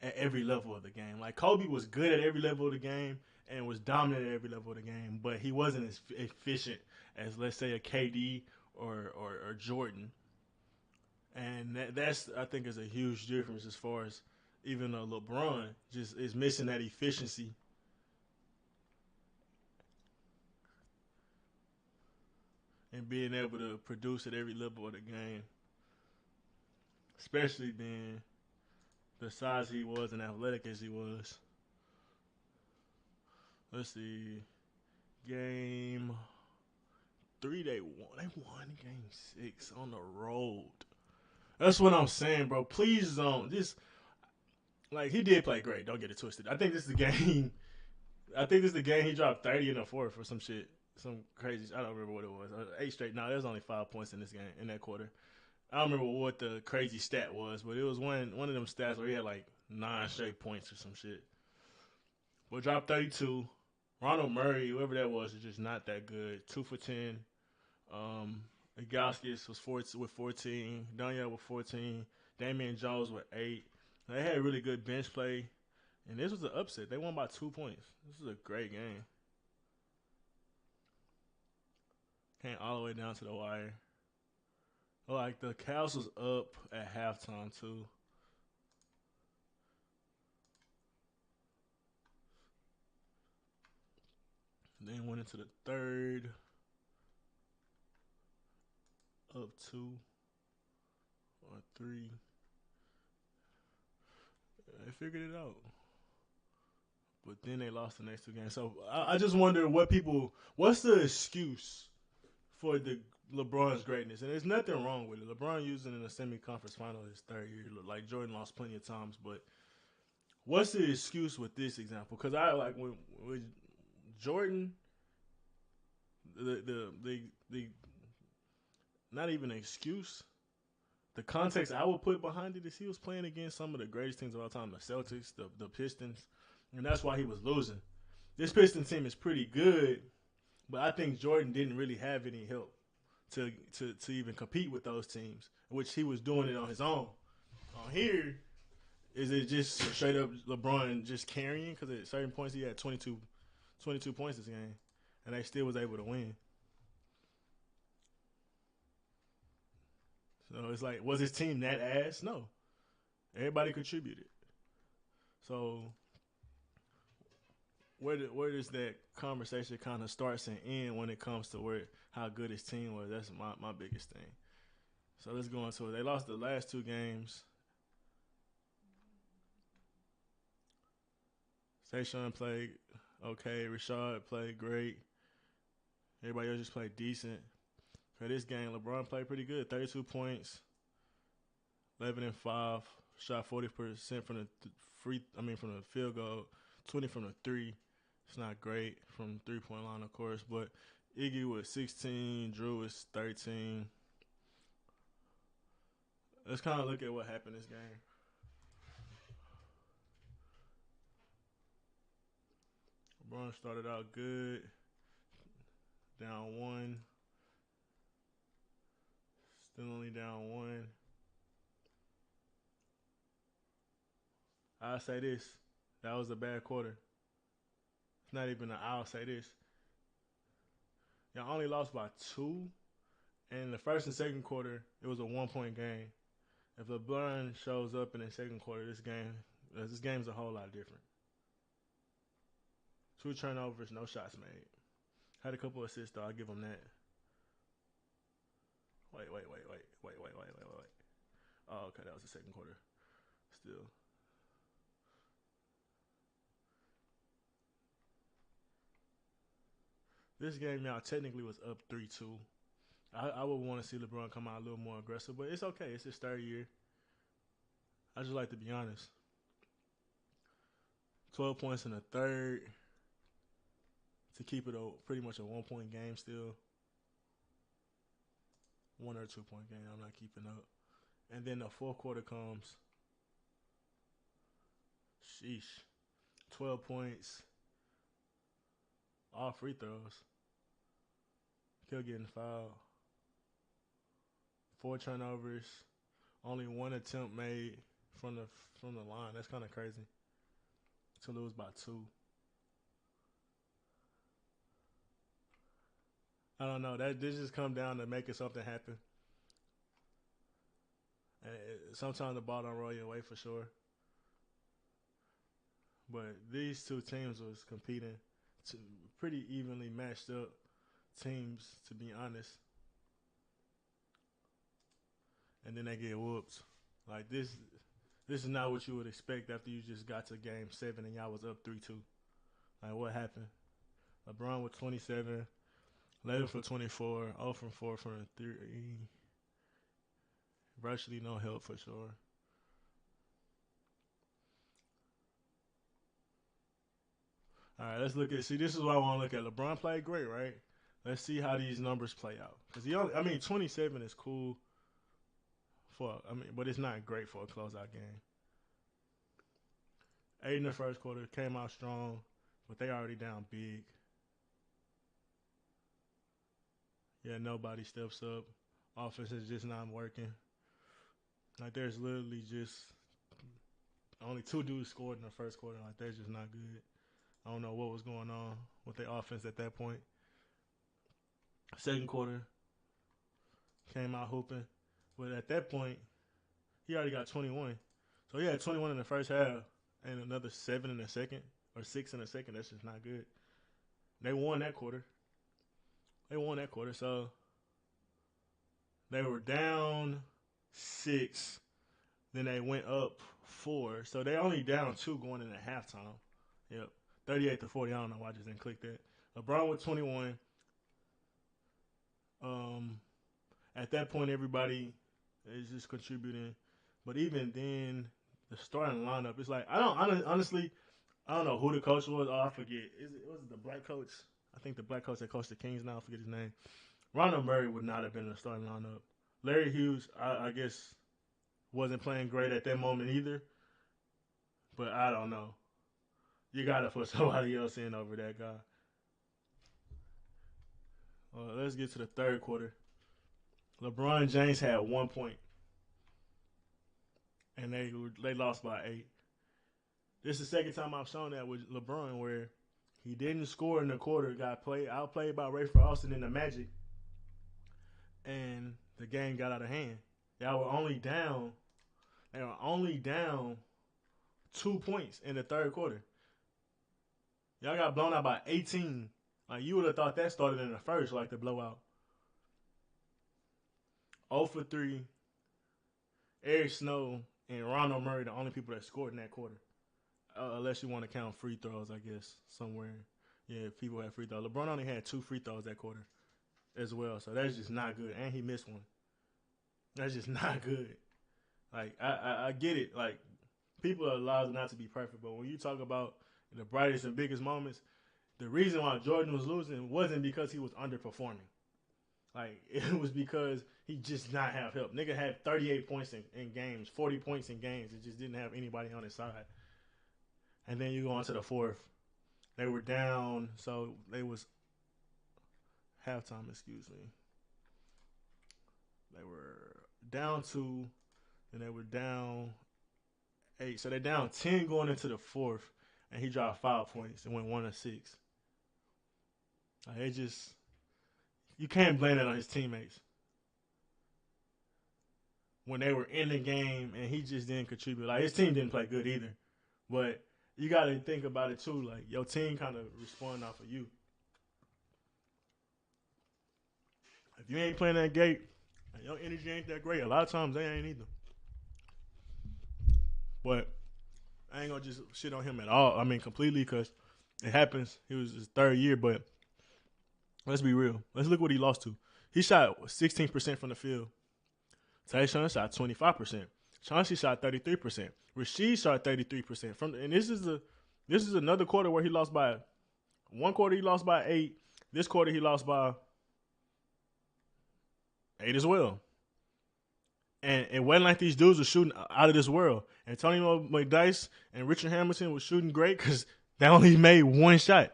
at every level of the game. Like Kobe was good at every level of the game and was dominant at every level of the game, but he wasn't as efficient as let's say a KD or Jordan. And that's I think is a huge difference as far as even LeBron just is missing that efficiency. And being able to produce at every level of the game, especially being the size he was and athletic as he was. Let's see. Game 3, they won. They won game 6 on the road. That's what I'm saying, bro. Please don't. Just, like, he did play great. Don't get it twisted. I think this is the game. I think this is the game he dropped 30 in the fourth or some shit. Some crazy. I don't remember what it was. 8 straight. No, there's only 5 points in this game, in that quarter. I don't remember what the crazy stat was, but it was one of them stats where he had like 9 straight points or some shit. But dropped 32. Ronald Murray, whoever that was, is just not that good. 2 for 10. Gaskis was 14 with 14. Danielle with 14. Damian Jones with 8. They had really good bench play, and this was an upset. They won by 2 points. This is a great game. Came all the way down to the wire. Like the Cavs was up at halftime too. Then went into the third, up 2 or 3. They figured it out, but then they lost the next 2 games. So I just wonder what's the excuse for the LeBron's greatness, and there's nothing wrong with it. LeBron using in a semi-conference final his third year, like Jordan lost plenty of times. But what's the excuse with this example? Because I like when with Jordan, the not even an excuse. The context I would put behind it is he was playing against some of the greatest teams of all time, the Celtics, the Pistons, and that's why he was losing. This Pistons team is pretty good, but I think Jordan didn't really have any help to even compete with those teams, which he was doing it on his own. On here, is it just straight up LeBron just carrying? Because at certain points he had 22 points this game, and they still was able to win. So it's like, was his team that ass? No, everybody contributed. So where does that conversation kind of starts and end when it comes to where how good his team was? That's my biggest thing. So let's go into it. They lost the last two games. Sayshawn played okay. Rashad played great. Everybody else just played decent. For this game, LeBron played pretty good. 32 points, 11 and 5. Shot 40% from the from the field goal, 20 from the three. It's not great from 3-point line, of course, but Iggy was 16, Drew was 13. Let's kind of look at what happened this game. LeBron started out good, down one, still only down one. I'll say this, that was a bad quarter. It's not even an I'll say this. Y'all only lost by two, and in the first and second quarter, it was a 1-point game. If LeBron shows up in the second quarter, this game's a whole lot different. 2 turnovers, no shots made. Had a couple assists though. I'll give him that. Wait. Oh, okay, that was the second quarter. Still. This game, y'all technically was up 3-2. I would want to see LeBron come out a little more aggressive, but it's okay. It's his third year. I just like to be honest. 12 points in the third to keep it pretty much a 1-point game still. 1 or 2-point game. I'm not keeping up. And then the fourth quarter comes. Sheesh. 12 points. All free throws. Kept getting fouled. 4 turnovers. Only 1 attempt made from the line. That's kind of crazy. To lose by 2. I don't know. This just come down to making something happen. And sometimes the ball don't roll your way for sure. But these two teams was competing to pretty evenly matched up teams, to be honest. And then they get whooped. Like this is not what you would expect after you just got to game 7 and y'all was up 3-2. Like what happened? LeBron with 27, 11 for 24, 0 from 4 from the 3. Virtually no help for sure. All right, let's look at. See, this is what I want to look at. LeBron played great, right? Let's see how these numbers play out. Because 27 is cool but it's not great for a closeout game. 8 in the first quarter, came out strong, but they already down big. Yeah, nobody steps up. Offense is just not working. Like there's literally just only 2 dudes scored in the first quarter. Like that's just not good. I don't know what was going on with the offense at that point. Second quarter, came out hooping. But at that point, he already got 21. So he had 21 in the first half and another 7 in the second or 6 in the second. That's just not good. They won that quarter. So they were down 6. Then they went up 4. So they only down 2 going into halftime. Yep. 38-40. I don't know why I just didn't click that. LeBron with 21. At that point, everybody is just contributing. But even then, the starting lineup, it's like I don't honestly, I don't know who the coach was. Oh, I forget. Was it the black coach? I think the black coach that coached the Kings now. I forget his name. Ronald Murray would not have been in the starting lineup. Larry Hughes, I guess, wasn't playing great at that moment either. But I don't know. You gotta put somebody else in over that guy. Let's get to the third quarter. LeBron James had 1 point, and they lost by 8. This is the second time I've shown that with LeBron, where he didn't score in the quarter, got outplayed by Rafer Alston in the Magic, and the game got out of hand. Y'all were only down. They were only down 2 points in the third quarter. Y'all got blown out by 18. Like you would have thought that started in the first, like the blowout. 0 for 3. Eric Snow and Ronald Murray, the only people that scored in that quarter. Unless you want to count free throws, I guess, somewhere. Yeah, people had free throws. LeBron only had 2 free throws that quarter as well. So that's just not good. And he missed one. That's just not good. Like, I get it. Like, people are allowed not to be perfect. But when you talk about the brightest and biggest moments, the reason why Jordan was losing wasn't because he was underperforming. Like, it was because he just did not have help. Nigga had 38 points in games, 40 points in games. It just didn't have anybody on his side. And then you go on to the fourth. They were down, so they was halftime, excuse me. They were down 2, and they were down 8. So they're down 10 going into the fourth, and he dropped 5 points and went 1 of 6. Like, it just, you can't blame that on his teammates. When they were in the game and he just didn't contribute. Like, his team didn't play good either. But you got to think about it too. Like, your team kind of respond off of you. If you ain't playing that great, and your energy ain't that great, a lot of times they ain't either. But I ain't going to just shit on him at all. I mean, completely, because it happens. It was his third year, but let's be real. Let's look what he lost to. He shot 16% from the field. Tayshaun shot 25%. Chauncey shot 33%. Rasheed shot 33%. And this is another quarter where he lost by 1 quarter he lost by 8. This quarter he lost by 8 as well. And it wasn't like these dudes were shooting out of this world. Antonio McDyess and Richard Hamilton was shooting great because they only made 1 shot.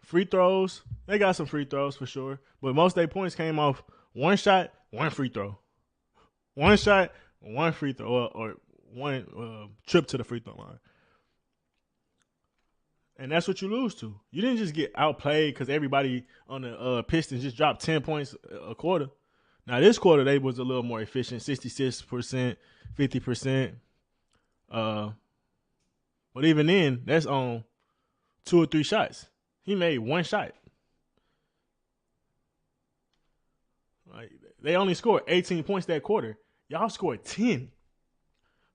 Free throws, they got some free throws for sure. But most of their points came off 1 shot, 1 free throw. 1 shot, 1 free throw, or 1 trip to the free throw line. And that's what you lose to. You didn't just get outplayed because everybody on the Pistons just dropped 10 points a quarter. Now, this quarter, they was a little more efficient, 66%, 50%. But even then, that's on 2 or 3 shots. He made 1 shot. Like, they only scored 18 points that quarter. Y'all scored 10.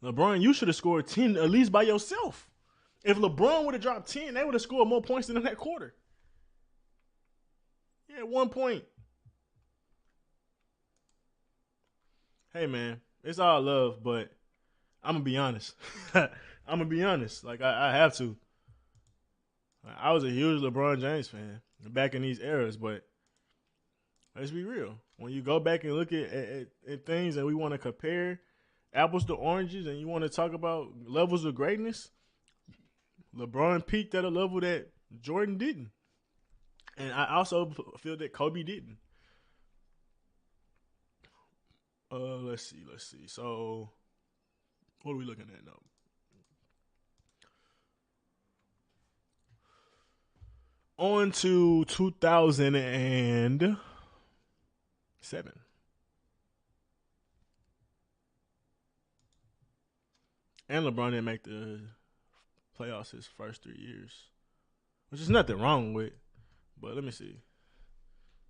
LeBron, you should have scored 10 at least by yourself. If LeBron would have dropped 10, they would have scored more points than in that quarter. Yeah, 1 point. Hey, man, it's all love, but I'm going to be honest. I'm going to be honest. Like, I have to. I was a huge LeBron James fan back in these eras, but let's be real. When you go back and look at things and we want to compare apples to oranges and you want to talk about levels of greatness, LeBron peaked at a level that Jordan didn't. And I also feel that Kobe didn't. Let's see. So, what are we looking at now? On to 2007. And LeBron didn't make the playoffs his first 3 years, which is nothing wrong with. But let me see.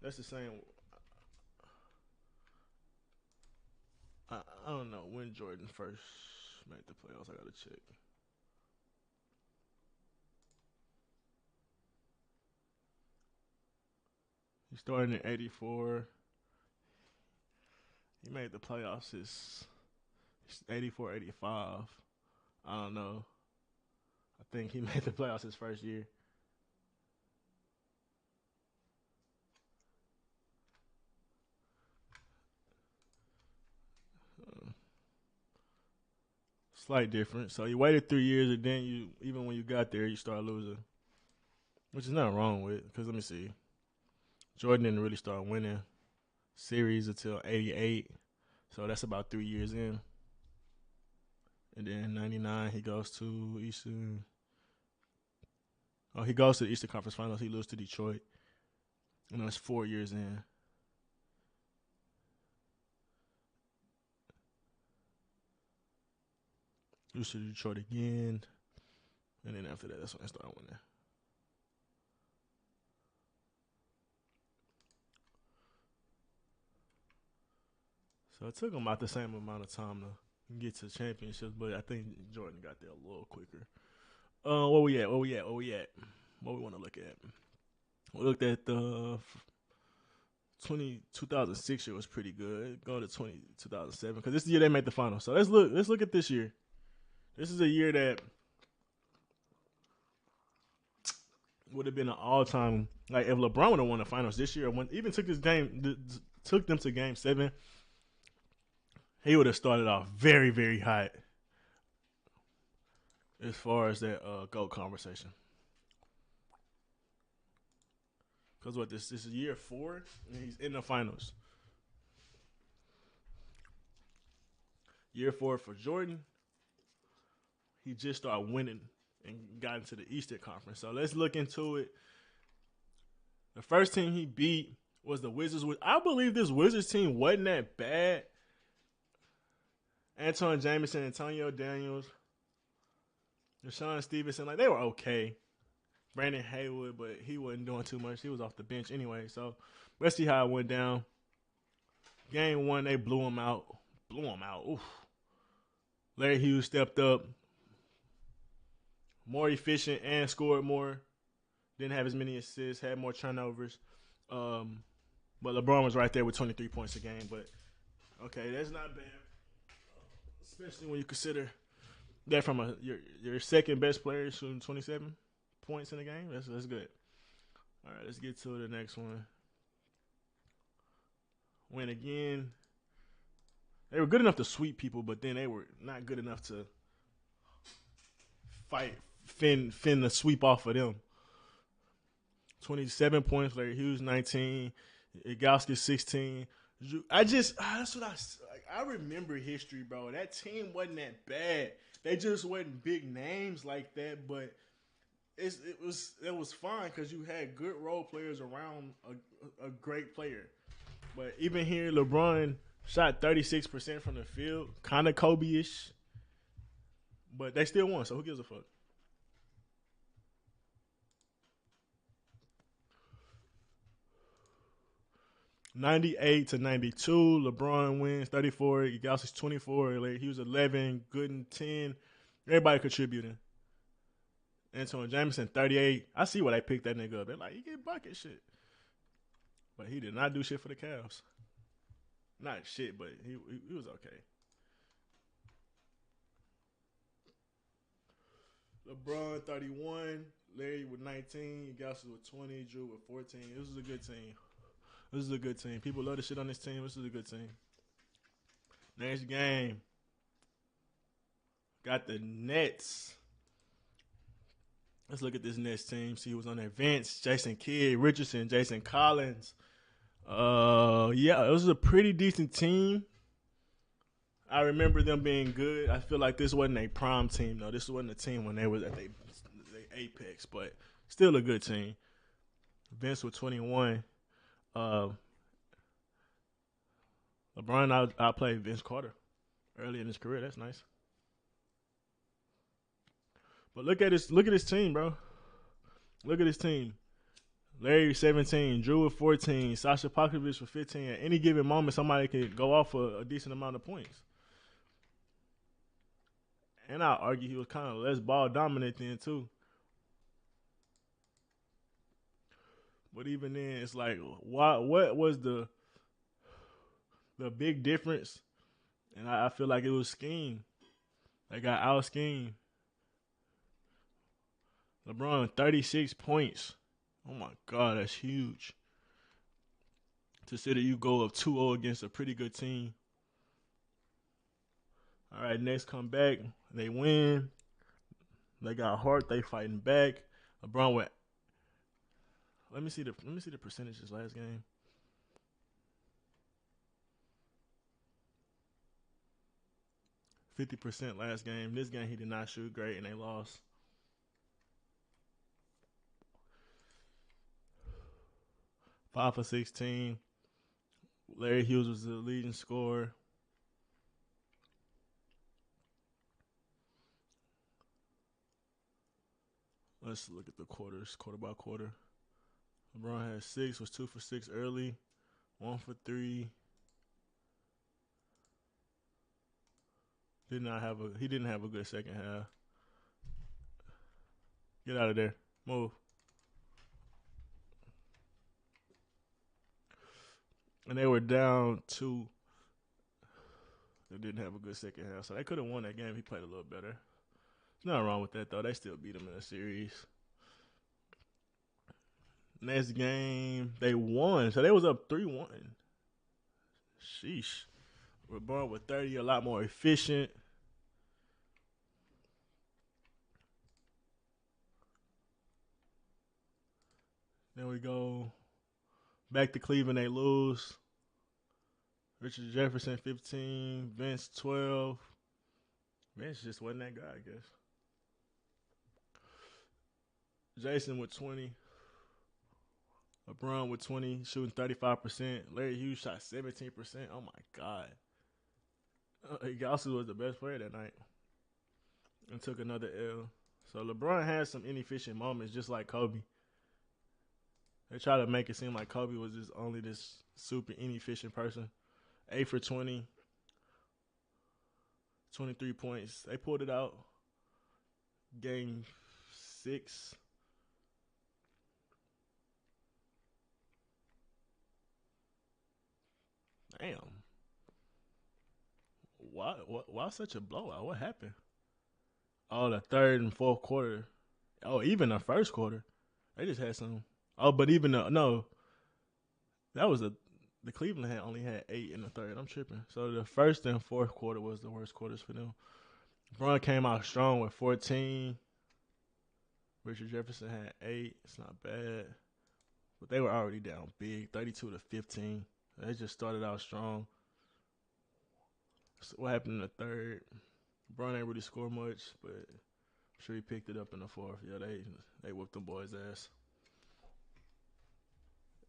That's the same. I don't know when Jordan first made the playoffs. I gotta check. He started in '84. He made the playoffs his 84, 85. I don't know. I think he made the playoffs his first year. Uh, Slight difference. So you waited 3 years, and then you even when you got there, you start losing, which is nothing wrong with. Because let me see, Jordan didn't really start winning series until '88, so that's about 3 years in. And then '99, he goes to Eastern. Oh, he goes to the Eastern Conference Finals. He loses to Detroit, and that's 4 years in. Lose to Detroit again, and then after that, that's when I started winning. So it took him about the same amount of time to get to championships, but I think Jordan got there a little quicker. Where we at? Where we at? Where we at? What we want to look at? We looked at the 2006 year was pretty good. Go to 2007 because this is the year they made the final. So let's look. Let's look at this year. This is a year that would have been an all time. Like if LeBron would have won the finals this year, when even took this game, took them to Game 7, he would have started off very, very hot as far as that GOAT conversation. Because what this is year 4 and he's in the finals. Year 4 for Jordan, he just started winning and got into the Eastern Conference. So let's look into it. The first team he beat was the Wizards. I believe this Wizards team wasn't that bad. Anton Jameson, Antonio Daniels, Rashawn Stevenson, like they were okay. Brandon Haywood, but he wasn't doing too much. He was off the bench anyway. So let's see how it went down. Game 1, they blew him out. Oof. Larry Hughes stepped up, more efficient and scored more. Didn't have as many assists, had more turnovers. But LeBron was right there with 23 points a game. But okay, that's not bad, especially when you consider that from your second best player shooting 27 points in the game. That's good. All right, let's get to the next one. Win again. They were good enough to sweep people, but then they were not good enough to fend the sweep off of them. 27 points, Larry Hughes 19, Igowski 16. That's what I remember history, bro. That team wasn't that bad. They just wasn't big names like that, but it was fine because you had good role players around a great player. But even here, LeBron shot 36% from the field, kind of Kobe-ish, but they still won. So who gives a fuck? '98 to '92, LeBron wins 34. Igausi's 24. Like, he was 11. Gooden 10. Everybody contributing. Antoine Jameson 38. I see why they picked that nigga up. They're like, he get bucket shit, but he did not do shit for the Cavs. Not shit, but he was okay. LeBron 31. Larry with 19. Igausi with 20. Drew with 14. This was a good team. This is a good team. People love the shit on this team. This is a good team. Next game. Got the Nets. Let's look at this Nets team. See who's on there. Vince, Jason Kidd, Richardson, Jason Collins. Yeah, it was a pretty decent team. I remember them being good. I feel like this wasn't a prime team, though. This wasn't a team when they was at their apex, but still a good team. Vince with 21. LeBron outplayed Vince Carter early in his career. That's nice. But look at this team, bro. Look at this team. Larry 17, Drew with 14, Sasha Popovich with 15. At any given moment, somebody could go off for a decent amount of points. And I'll argue he was kind of less ball dominant then too. But even then, it's like, what was the The big difference, and I feel like it was scheme. They got out schemed. LeBron 36 points. Oh my God, that's huge. To say that you go up 2-0 against a pretty good team. All right, next come back. They win. They got heart. They fighting back. LeBron went. Let me see the percentages last game. 50% last game. This game he did not shoot great and they lost. 5 for 16. Larry Hughes was the leading scorer. Let's look at the quarters, quarter by quarter. LeBron had 6, was 2 for 6 early, 1 for 3. He didn't have a good second half. Get out of there. Move. And they were down 2. They didn't have a good second half. So they could have won that game. He played a little better. There's nothing wrong with that though. They still beat him in a series. Next game, they won. So they was up 3-1. Sheesh. LeBron with 30, a lot more efficient. Then we go back to Cleveland. They lose. Richard Jefferson 15, Vince 12. Vince just wasn't that guy, I guess. Jason with 20. LeBron with 20, shooting 35%. Larry Hughes shot 17%. Oh my God. He also was the best player that night and took another L. So LeBron had some inefficient moments just like Kobe. They try to make it seem like Kobe was just only this super inefficient person. 8 for 20, 23 points. They pulled it out. Game 6. Damn. Why such a blowout? What happened? Oh, the third and fourth quarter. Oh, even the first quarter. They just had some. Oh, but even no, that was the Cleveland had only had 8 in the third. I'm tripping. So the first and fourth quarter was the worst quarters for them. Braun came out strong with 14. Richard Jefferson had 8. It's not bad, but they were already down big, 32-15. They just started out strong. So what happened in the third? Braun ain't really score much, but I'm sure he picked it up in the fourth. Yeah, they whooped them boys' ass.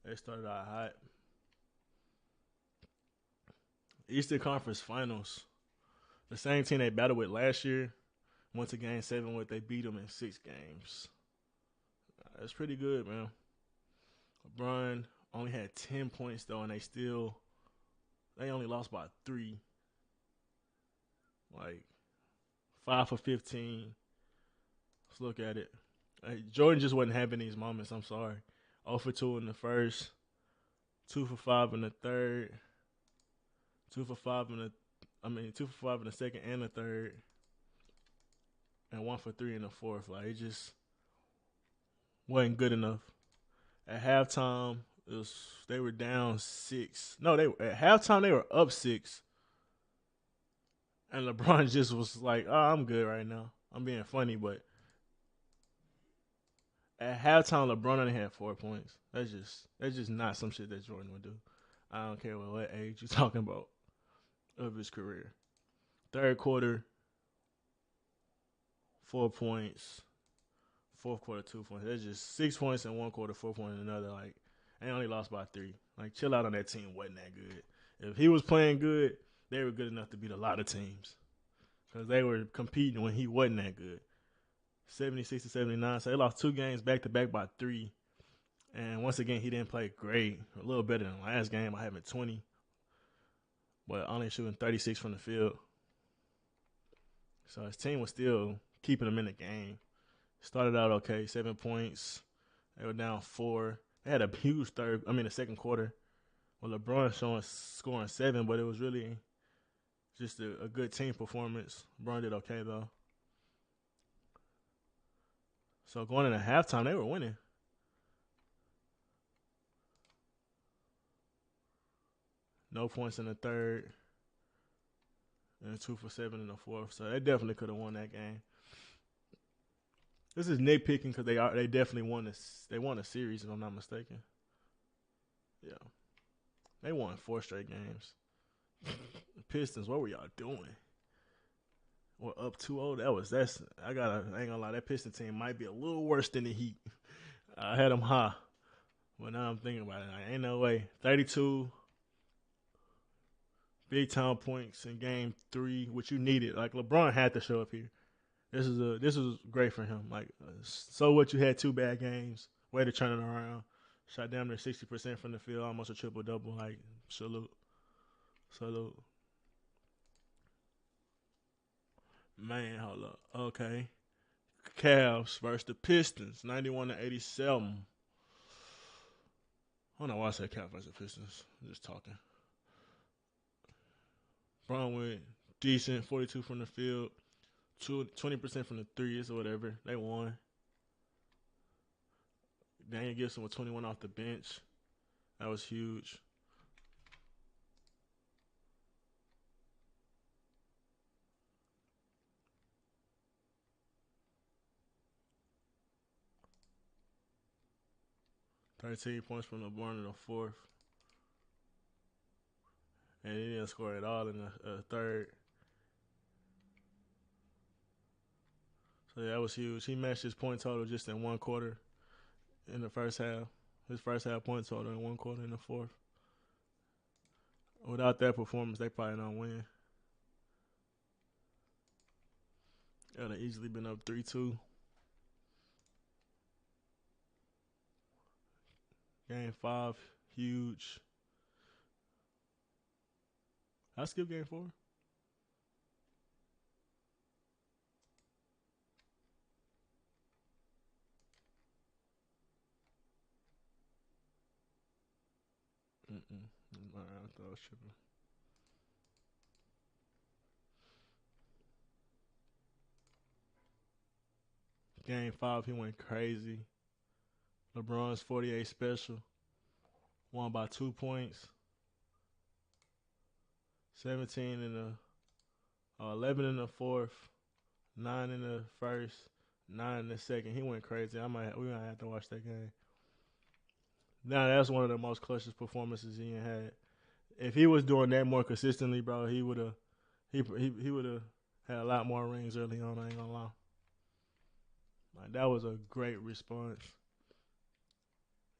They started out hot. Eastern Conference Finals. The same team they battled with last year went to Game 7 with. They beat them in 6 games. That's pretty good, man. LeBron only had 10 points though, and they only lost by 3. Like 5 for 15. Let's look at it. Jordan just wasn't having these moments. I'm sorry. 0 for 2 in the first, 2 for 5 in the third, 2 for 5 in the second and the third, and 1 for 3 in the fourth. Like, it just wasn't good enough. At halftime, they were down 6. No, at halftime they were up 6, and LeBron just was like, "Oh, I'm good right now. I'm being funny," but at halftime, LeBron only had 4 points. That's just not some shit that Jordan would do. I don't care what age you're talking about of his career. Third quarter, 4 points. Fourth quarter, 2 points. That's just 6 points in one quarter, 4 points in another. Like, they only lost by 3. Like, chill out on that team. Wasn't that good? If he was playing good, they were good enough to beat a lot of teams because they were competing when he wasn't that good. 76-79. So they lost 2 games back to back by 3. And once again, he didn't play great. A little better than last game. I have him 20, but only shooting 36 from the field. So his team was still keeping him in the game. Started out okay, 7 points. They were down 4. They had a huge the second quarter. Well, LeBron showing scoring 7, but it was really just a good team performance. LeBron did okay though. So going into halftime, they were winning. No points in the third, and 2 for 7 in the fourth. So they definitely could have won that game. This is nitpicking because they definitely won this. They won a series if I'm not mistaken. Yeah, they won 4 straight games. The Pistons, what were y'all doing? Well, up 2-0. That's. I ain't gonna lie. That Piston team might be a little worse than the Heat. I had them high, but now I'm thinking about it. Like, ain't no way. 32 big time points in game 3, which you needed. Like LeBron had to show up here. This was great for him. Like, so what? You had 2 bad games. Way to turn it around. Shot down there 60% from the field, almost a triple double. Like, salute, salute. Man, hold up. Okay, Cavs versus the Pistons, 91-87. I don't know why I said Cavs versus the Pistons. I'm just talking. Brown went decent, 42 from the field, 20% from the threes or whatever. They won. Daniel Gibson with 21 off the bench. That was huge. 13 points from LeBron in the fourth. And he didn't score at all in the third. So yeah, that was huge. He matched his point total just in 1 quarter in the first half. His first half point total in 1 quarter in the fourth. Without that performance, they probably don't win. They would have easily been up 3-2. Game 5, huge. I skip game 4. Mm-mm. All right, I thought I was tripping. Game 5, he went crazy. LeBron's 48 special. Won by 2 points. 17 in the 11 in the fourth, 9 in the first, 9 in the second. He went crazy. We might have to watch that game. Now that's one of the most clutchest performances he had. If he was doing that more consistently, bro, he would have had a lot more rings early on. I ain't gonna lie. Like, that was a great response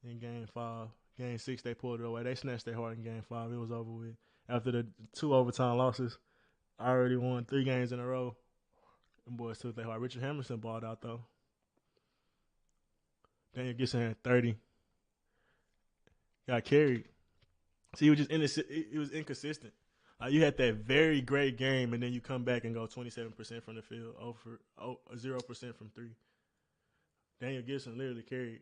in game 5. Game 6 they pulled it away. They snatched their heart in game 5. It was over with. After the 2 overtime losses, I already won 3 games in a row. Them boys took their heart. Richard Hamilton balled out though. Daniel Gibson had 30. Got carried. See, he was he was inconsistent. You had that very great game, and then you come back and go 27% from the field, 0% from three. Daniel Gibson literally carried.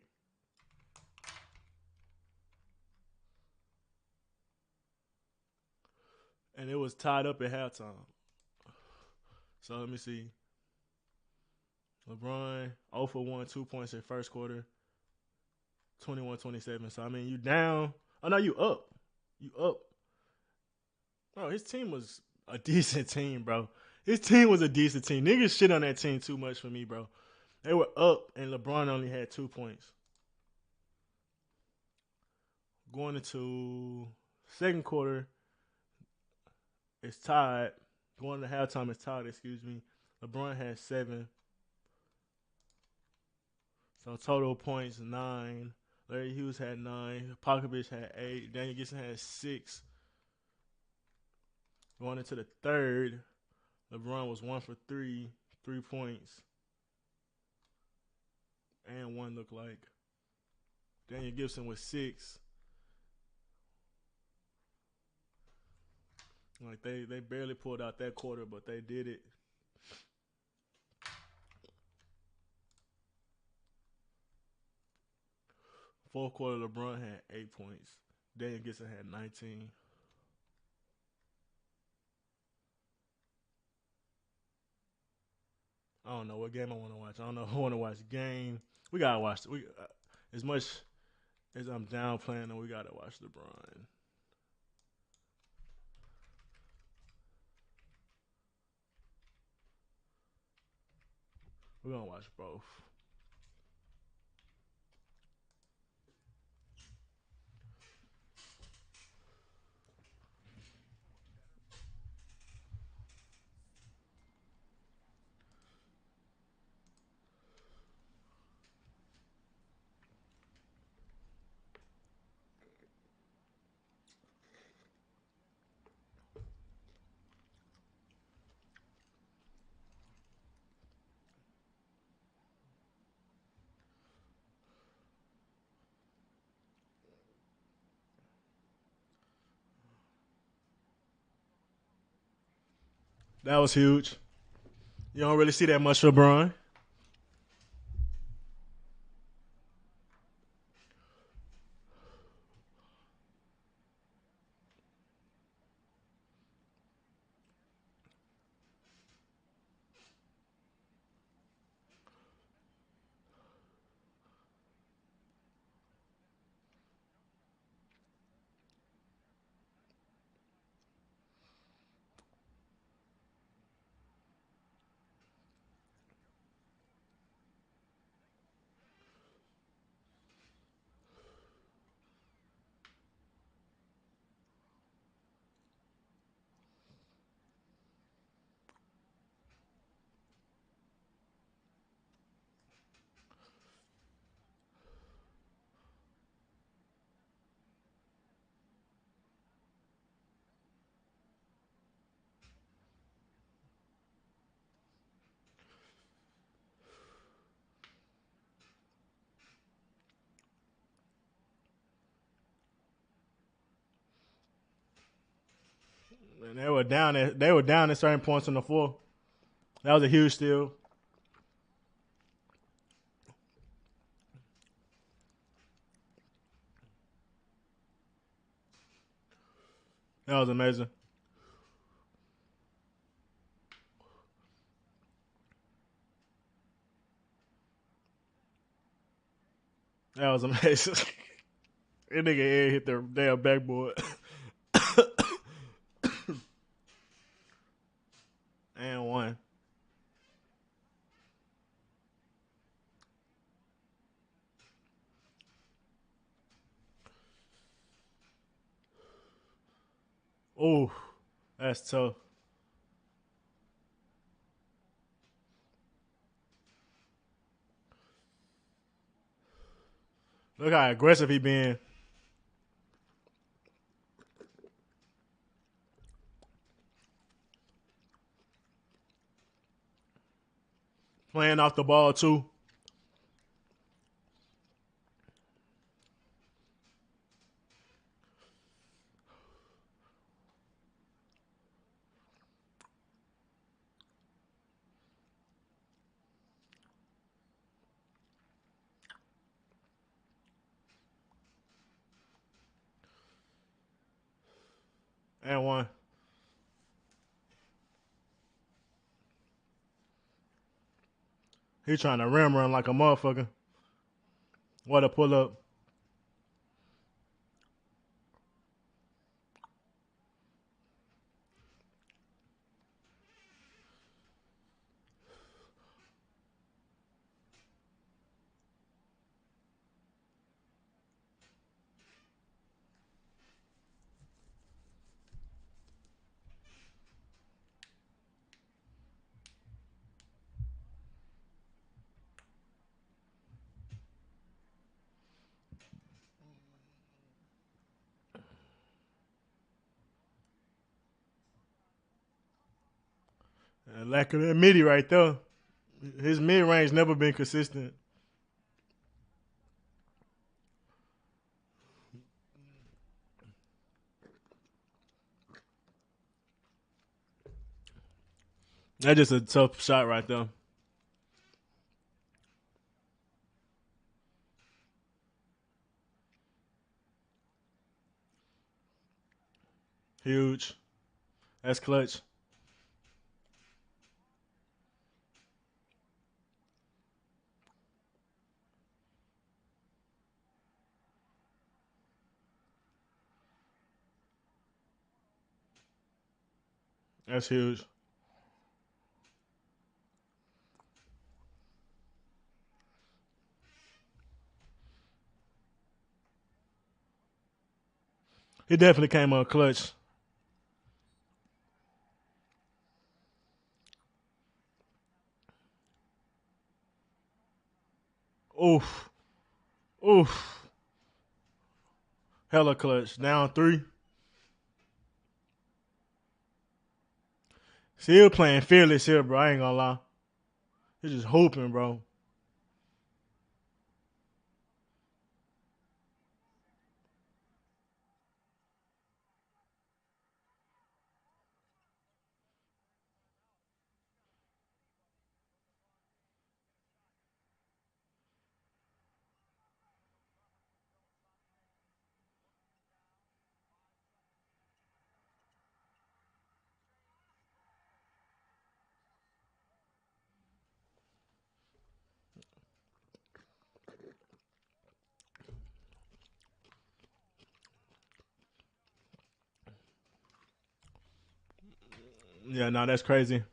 And it was tied up at halftime. So let me see. LeBron 0 for 1, 2 points in first quarter, 21-27. So I mean, you down. Oh no, you up. You up. Bro, his team was a decent team, bro. His team was a decent team. Niggas shit on that team too much for me, bro. They were up, and LeBron only had 2 points. Going into second quarter, it's tied. Going to halftime, it's tied. Excuse me. LeBron had 7. So total points 9. Larry Hughes had 9. Popovich had 8. Daniel Gibson had 6. Going into the third, LeBron was 1 for 3, 3 points, and one looked like. Daniel Gibson was 6. Like they barely pulled out that quarter, but they did it. Fourth quarter, LeBron had 8 points. Daniel Gibson had 19. I don't know what game I want to watch. I don't know if I want to watch game. We gotta watch. We as much as I'm down playing, we gotta watch LeBron. We're gonna watch both. That was huge. You don't really see that much for LeBron. And they were down at certain points on the floor. That was a huge steal. That was amazing. That was amazing. That nigga Ed hit the damn backboard. And one. Oh, that's tough. Look how aggressive he been. Playing off the ball too. And one. He trying to rim run like a motherfucker. What a pull up. And lack of that midi right there. His mid range never been consistent. That's just a tough shot right there. Huge. That's clutch. That's huge. He definitely came up clutch. Oof. Oof. Hella clutch. Down three. Still playing fearless here, bro. I ain't gonna lie. He's just hooping, bro. Yeah, no, that's crazy.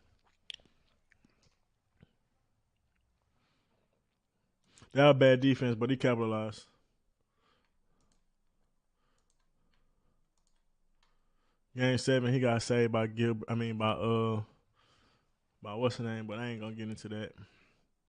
That was bad defense, but he capitalized. Game seven, he got saved by Gilbert. I mean, by what's the name? But I ain't gonna get into that.